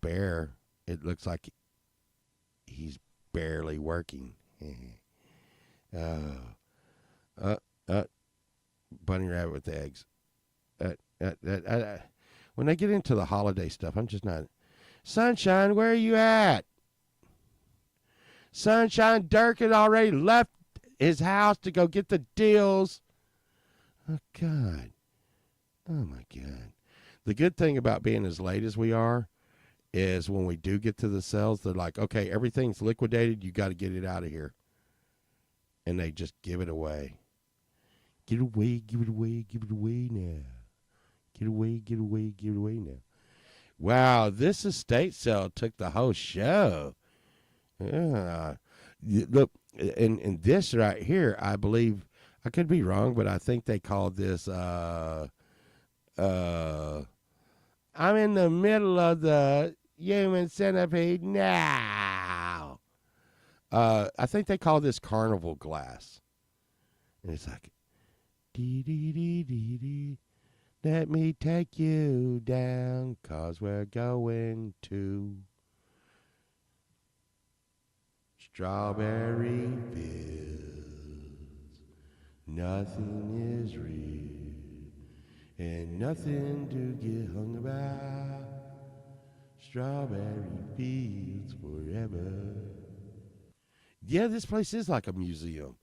bear. It looks like he's barely working. Bunny rabbit with eggs. When I get into the holiday stuff, I'm just not. Sunshine, where are you at? Sunshine, Dirk had already left his house to go get the deals. Oh, God. Oh, my God. The good thing about being as late as we are is when we do get to the sales, they're like, okay, everything's liquidated. You got to get it out of here. And they just give it away. Get away, give it away, give it away now. Get away, get away, get away now. Wow, this estate sale took the whole show. Look, and this right here, I believe, I could be wrong, but I think they called this, I'm in the middle of the human centipede now. I think they call this carnival glass. And it's like, dee dee dee dee dee. Let me take you down, 'cause we're going to Strawberry Fields. Nothing is real and nothing to get hung about. Strawberry fields forever. Yeah, this place is like a museum,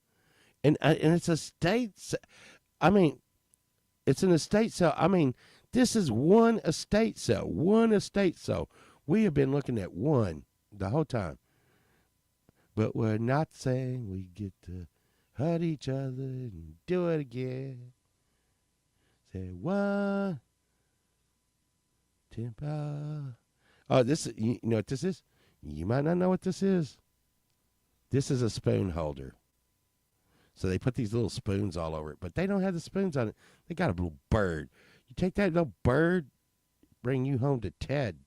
and it's a state. I mean, it's an estate sale. I mean, this is one estate sale. One estate sale. We have been looking at one the whole time. But we're not saying we get to hurt each other and do it again. Say one tempo. Oh, you know what this is? You might not know what this is. This is a spoon holder. So they put these little spoons all over it, but they don't have the spoons on it. They got a little bird. You take that little bird, bring you home to Ted.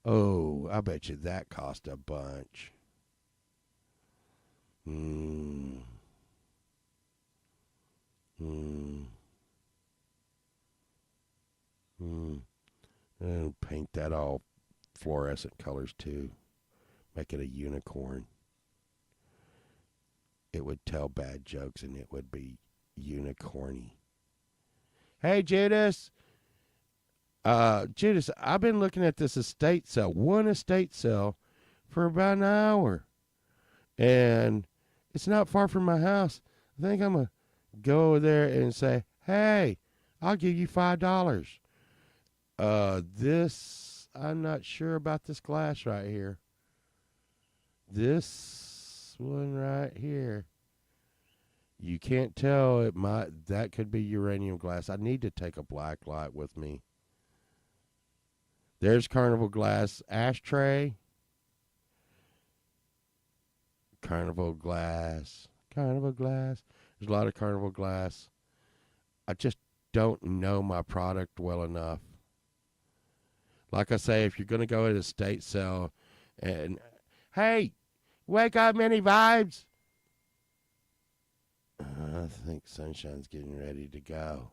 Oh, I bet you that cost a bunch. And paint that all fluorescent colors too. Make it a unicorn. It would tell bad jokes and it would be unicorny. Hey, Judas. Judas, I've been looking at this estate sale, one estate sale, for about an hour. And it's not far from my house. I think I'm going to go over there and say, hey, I'll give you $5. I'm not sure about this glass right here. This one right here. You can't tell that could be uranium glass. I need to take a black light with me. There's Carnival glass ashtray. Carnival glass. Carnival glass. There's a lot of Carnival glass. I just don't know my product well enough. Like I say, if you're going to go at a estate sale and, hey, wake up, Mini Vibes. I think Sunshine's getting ready to go.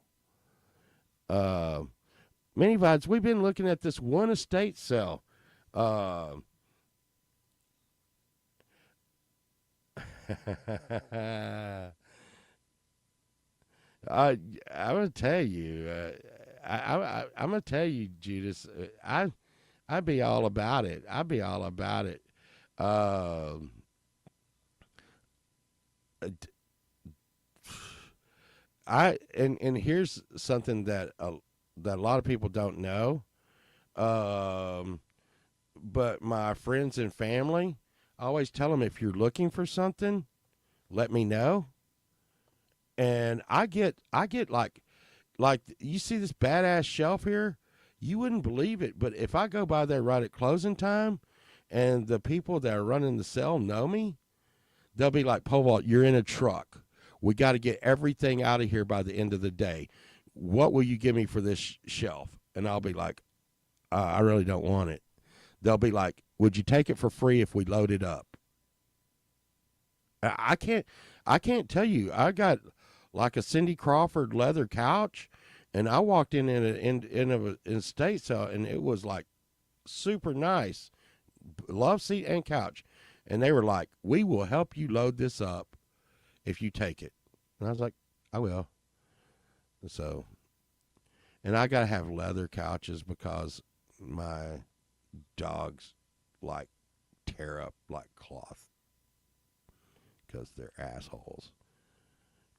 Mini Vibes, we've been looking at this one estate sale. I I'm gonna tell you. I'm gonna tell you, Judas. I'd be all about it. I'd be all about it. And here's something that a lot of people don't know. But my friends and family, I always tell them, if you're looking for something, let me know. And I get like you see this badass shelf here, you wouldn't believe it, but if I go by there right at closing time, and the people that are running the sale know me, they'll be like, Povalt, you're in a truck. We got to get everything out of here by the end of the day. What will you give me for this shelf? And I'll be like, I really don't want it. They'll be like, would you take it for free if we load it up? I can't tell you. I got like a Cindy Crawford leather couch, and I walked in an estate sale, and it was like super nice, love seat and couch, and they were like, we will help you load this up if you take it. And I was like, I will. So, and I gotta have leather couches because my dogs like tear up like cloth because they're assholes.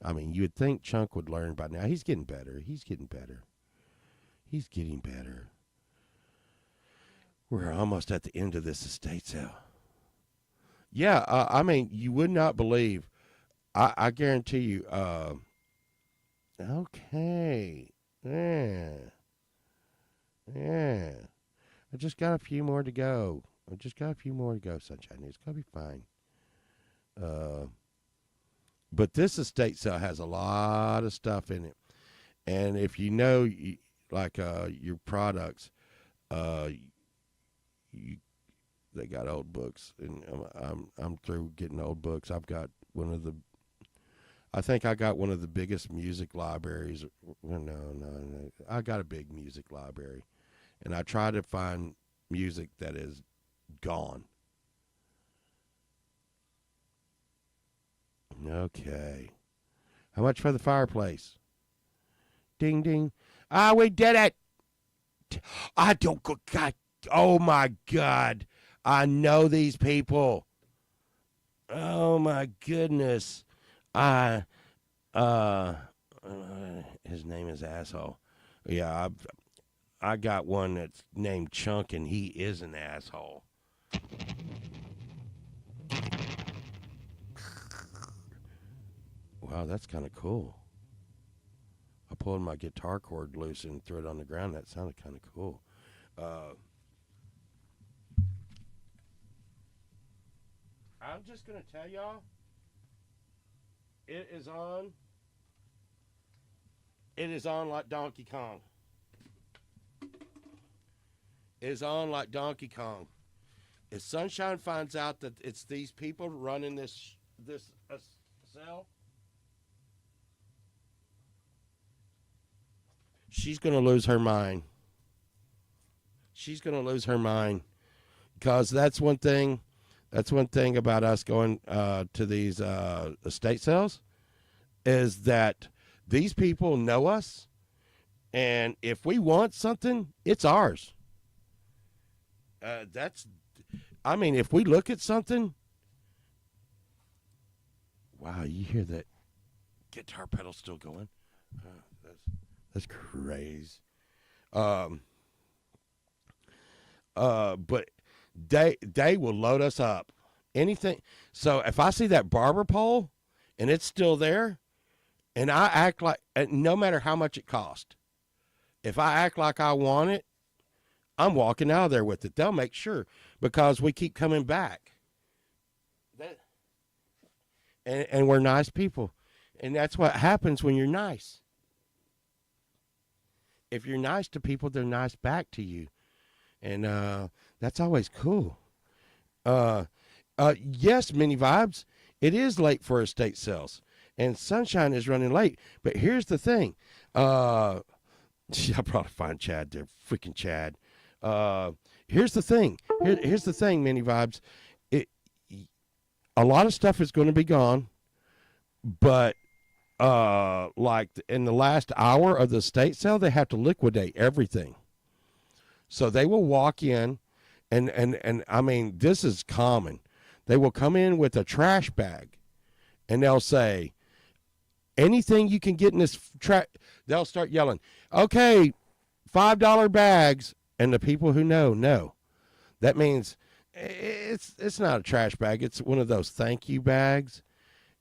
I mean, you would think Chunk would learn by now. He's getting better. He's getting better. He's getting better. We're almost at the end of this estate sale. Yeah, I mean, you would not believe. I guarantee you. Okay. Yeah. Yeah. I just got a few more to go. Sunshine. It's going to be fine. But this estate sale has a lot of stuff in it. And if you know, like your products, they got old books, and I'm through getting old books. I think I got one of the biggest music libraries. No. I got a big music library, and I try to find music that is gone. Okay. How much for the fireplace? Ding, ding. Ah, we did it. I don't go. God. Oh, my God. I know these people. Oh, my goodness. I, his name is Asshole. Yeah, I got one that's named Chunk, and he is an asshole. Wow, that's kind of cool. I pulled my guitar cord loose and threw it on the ground. That sounded kind of cool. I'm just going to tell y'all, it is on. It is on like Donkey Kong. It is on like Donkey Kong. If Sunshine finds out that it's these people running this cell, she's going to lose her mind. She's going to lose her mind, because that's one thing. That's one thing about us going to these estate sales, is that these people know us, and if we want something, it's ours. I mean, if we look at something, wow, you hear that guitar pedal still going? That's crazy. But they will load us up. Anything. So if I see that barber pole and it's still there, and I act like, no matter how much it cost, if I act like I want it, I'm walking out of there with it. They'll make sure, because we keep coming back. And we're nice people. And that's what happens when you're nice. If you're nice to people, they're nice back to you. And that's always cool. Yes, Mini Vibes, it is late for estate sales. And Sunshine is running late. But here's the thing. I'll probably find Chad there. Freaking Chad. Here's the thing. Here's the thing, Mini Vibes. A lot of stuff is going to be gone. But like in the last hour of the estate sale, they have to liquidate everything. So they will walk in, and I mean, this is common. They will come in with a trash bag, and they'll say, anything you can get in this trash. They'll start yelling, okay, $5 bags. And the people who know. That means it's not a trash bag. It's one of those thank you bags.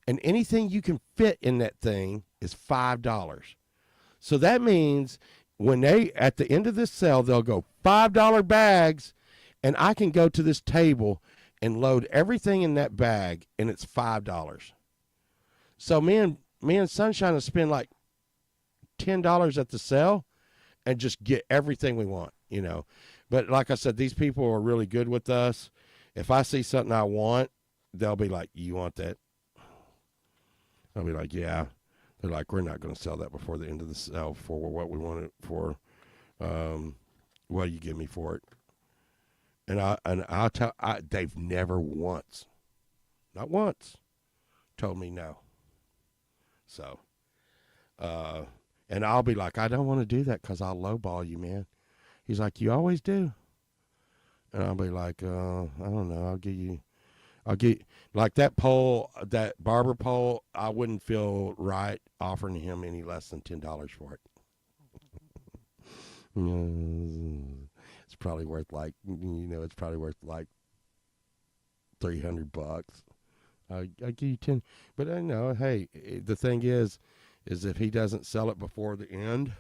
And anything you can fit in that thing is $5. So that means when at the end of this sale, they'll go $5 bags, and I can go to this table and load everything in that bag, and it's $5. So me and Sunshine will spend like $10 at the sale and just get everything we want, you know. But like I said, these people are really good with us. If I see something I want, they'll be like, you want that? I'll be like, yeah. They're like, we're not going to sell that before the end of the sale for what we want it for. What do you give me for it? And I'll tell, they've never once, not once, told me no. So, and I'll be like, I don't want to do that because I'll lowball you, man. He's like, you always do. And I'll be like, I don't know. I'll get like that pole, that barber pole. I wouldn't feel right offering him any less than $10 for it. It's probably worth like, it's probably worth like $300. I give you 10, but I know. Hey, the thing is if he doesn't sell it before the end,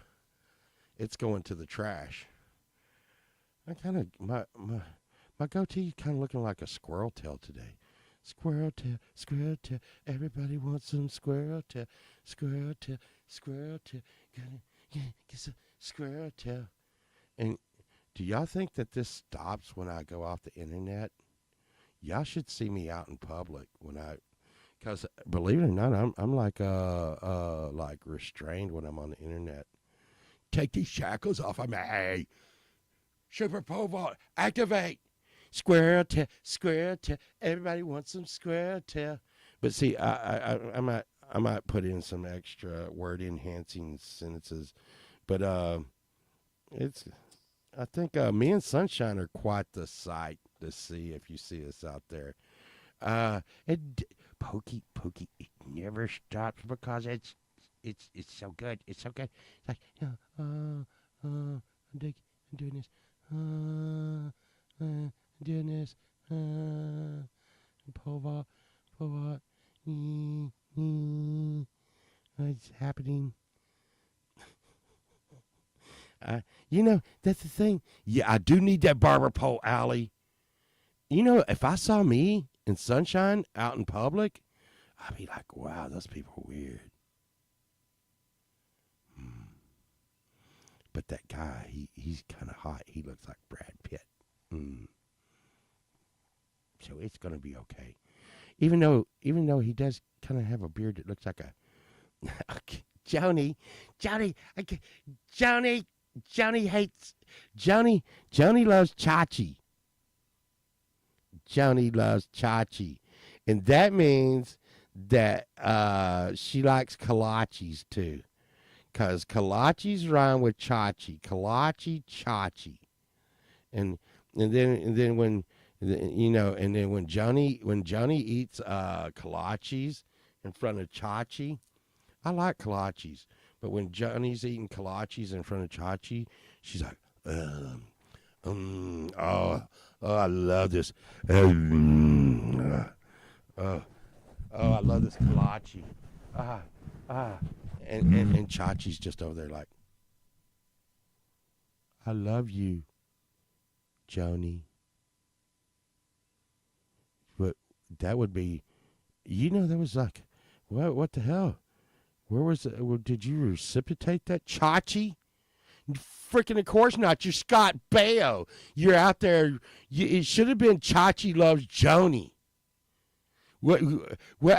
it's going to the trash. I kind of my goatee kind of looking like a squirrel tail today. Squirrel tail, everybody wants some squirrel tail, squirrel tail, squirrel tail. Get some squirrel tail. And do y'all think that this stops when I go off the internet? Y'all should see me out in public because believe it or not, I'm like restrained when I'm on the internet. Take these shackles off of me. Super pole vault, activate. Squirrel tail, everybody wants some squirrel tail. But see, I'm I might put in some extra word enhancing sentences, but it's. I think me and Sunshine are quite the sight to see if you see us out there. Pokey, it never stops because it's so good. It's so good. It's like, I'm doing this. Doing this. Povat. What's happening? That's the thing. Yeah, I do need that barber pole, Allie. If I saw me in Sunshine out in public, I'd be like, wow, those people are weird. But that guy, he's kind of hot. He looks like Brad Pitt. So it's going to be okay. Even though he does kind of have a beard that looks like a Joni hates Joni loves Chachi. Joni loves Chachi. And that means that she likes kolaches too. Because kolaches rhyme with Chachi. Kolache, Chachi. And then when when Johnny eats kolaches in front of Chachi, I like kolaches, but when Johnny's eating kolaches in front of Chachi, she's like, I love this. I love this kolache. And Chachi's just over there like, I love you, Johnny. But that would be, that was like, what the hell? Where was it? Did you reciprocate that, Chachi? Freaking, of course not. You're Scott Baio. You're out there. It should have been Chachi loves Joni. What?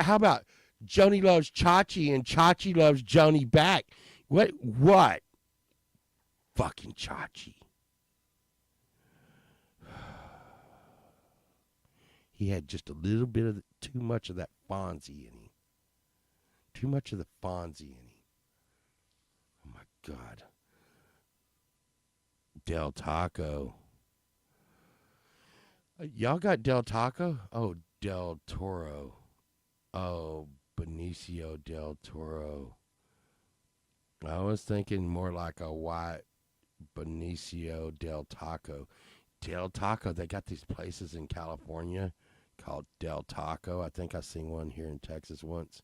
How about Joni loves Chachi and Chachi loves Joni back? What? Fucking Chachi. He had just a little bit of too much of that Fonzie in him. Too much of the Fonzie in him. Oh my God. Del Taco. Y'all got Del Taco? Oh, Del Toro. Oh, Benicio del Toro. I was thinking more like a white Benicio del Taco. Del Taco, they got these places in California called Del Taco. I think I seen one here in Texas once.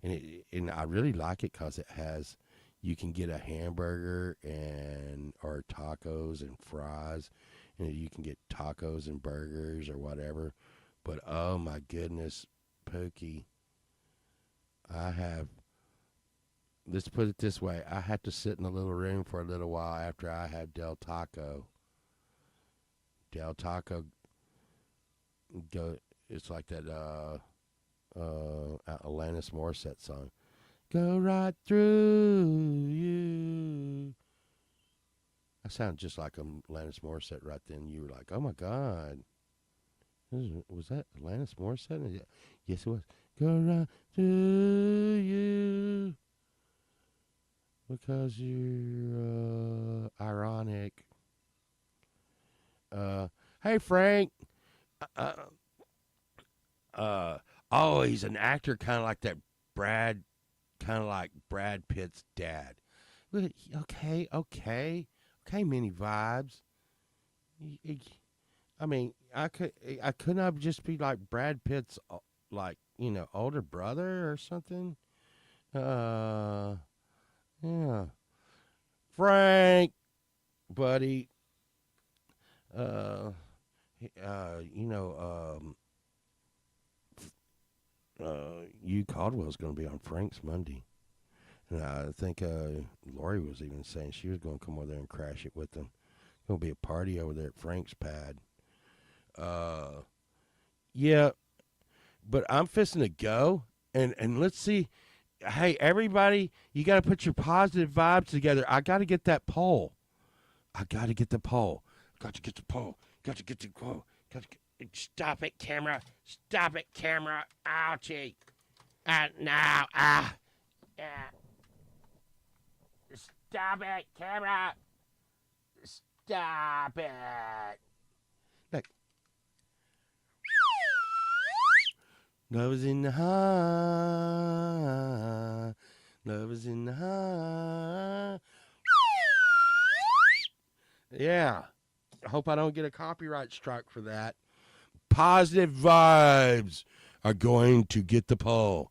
And I really like it because it has, you can get a hamburger or tacos and fries. And you can get tacos and burgers or whatever. But oh my goodness, Pookie, let's put it this way. I had to sit in a little room for a little while after I had Del Taco. Del Taco, it's like that Alanis Morissette song. Go right through you. I sound just like Alanis Morissette right then. You were like, oh my God. Was that Alanis Morissette? Yes, it was. Go right through you. Because you're ironic. Hey, Frank. He's an actor kind of like that Brad Pitt's dad. Okay, mini vibes. I mean, I could not just be like Brad Pitt's, older brother or something. Yeah. Frank, buddy. Hugh Caldwell's going to be on Frank's Monday. And I think Lori was even saying she was going to come over there and crash it with them. Going to be a party over there at Frank's pad. Yeah, but I'm fisting to go, and let's see. Hey, everybody, you got to put your positive vibes together. I got to get that poll. Got to get the poll. Stop it, camera. Ouchie. No. Stop it, camera. Stop it. Look. Love is in the heart. Love is in the heart. Yeah. I hope I don't get a copyright strike for that. Positive vibes are going to get the poll.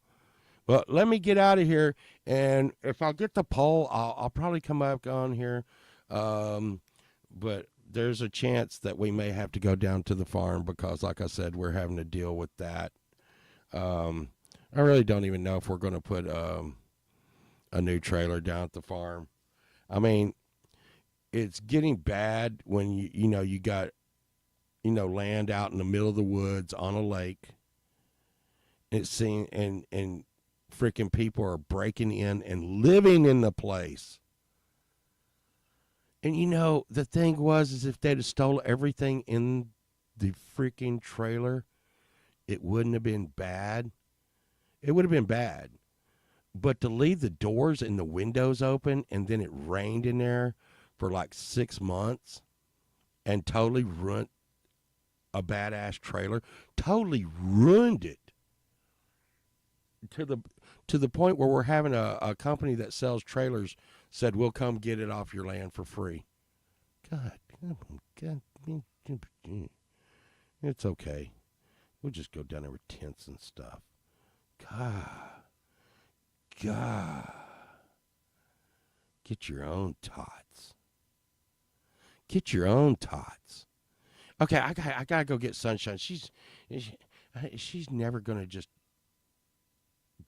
Well, let me get out of here, and if I get the poll, I'll probably come back on here. But there's a chance that we may have to go down to the farm because, like I said, we're having to deal with that. I really don't even know if we're going to put a new trailer down at the farm. I mean, it's getting bad when you got land out in the middle of the woods on a lake. It's seen and freaking people are breaking in and living in the place. And the thing is if they'd have stole everything in the freaking trailer, it wouldn't have been bad. It would have been bad. But to leave the doors and the windows open and then it rained in there for like 6 months and totally ruined a badass trailer, totally ruined it. To the point where we're having a company that sells trailers said we'll come get it off your land for free. God, it's okay. We'll just go down there with tents and stuff. God, get your own tots. Get your own tots. Okay, I gotta go get Sunshine. She's never gonna just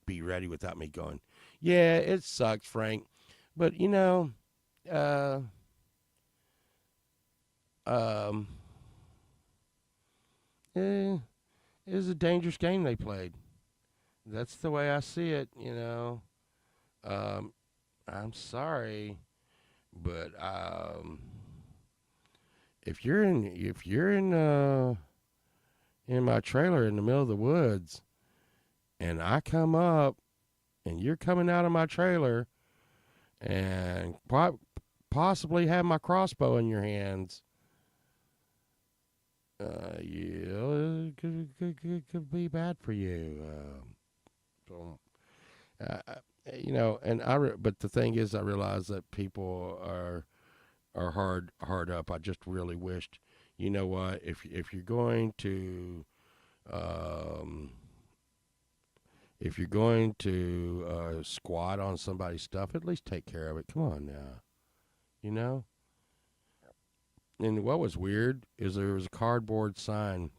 be ready without me going. Yeah, it sucks, Frank, but it was a dangerous game they played. That's the way I see it. I'm sorry, but if you're in my trailer in the middle of the woods, and I come up, and you're coming out of my trailer, and possibly have my crossbow in your hands, it could be bad for you. But the thing is, I realize that people are hard up. I just really wished, you know what, if you're going to squat on somebody's stuff, at least take care of it. Come on now, And what was weird is there was a cardboard sign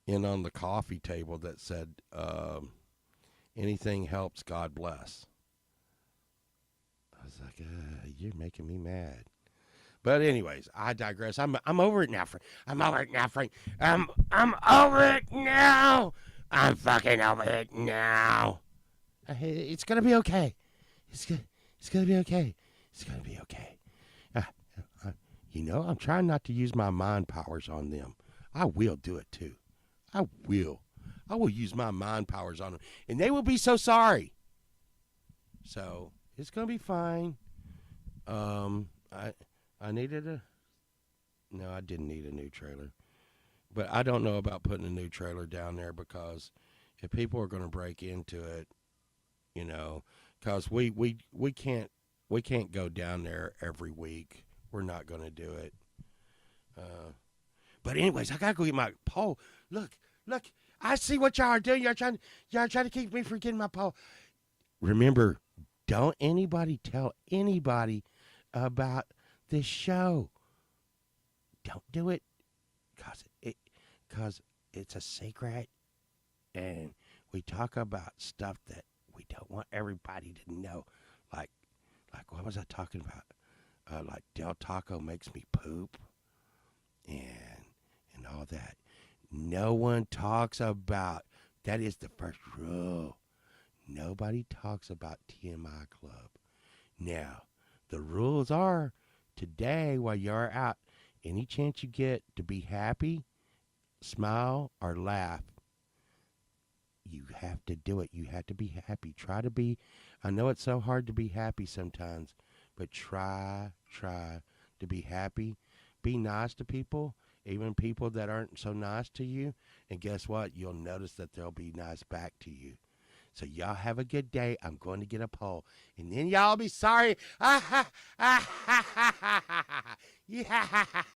in on the coffee table that said, anything helps, God bless. I was like, you're making me mad. But anyways, I digress. I'm over it now, Frank. I'm over it now, Frank. I'm over it now. I'm fucking over it now. It's gonna be okay. It's gonna be okay. It's gonna be okay. I'm trying not to use my mind powers on them. I will do it too. I will use my mind powers on them, and they will be so sorry. So it's gonna be fine. I needed no, I didn't need a new trailer, but I don't know about putting a new trailer down there because if people are gonna break into it, because we can't go down there every week. We're not gonna do it. But anyways, I gotta go get my pole. Look, I see what y'all are doing. Y'all trying to keep me from getting my pole. Remember, don't anybody tell anybody about this show. Don't do it, cause it's a secret, and we talk about stuff that we don't want everybody to know. Like what was I talking about? Like Del Taco makes me poop, and all that. No one talks about. That is the first rule. Nobody talks about TMI Club. Now, the rules are today while you're out, any chance you get to be happy, smile, or laugh, You have to do it. You have to be happy. Try to be. I know it's so hard to be happy sometimes, but try to be happy. Be nice to people, even people that aren't so nice to you. And guess what? You'll notice that they'll be nice back to you. So y'all have a good day. I'm going to get a poll. And then y'all be sorry. Yeah.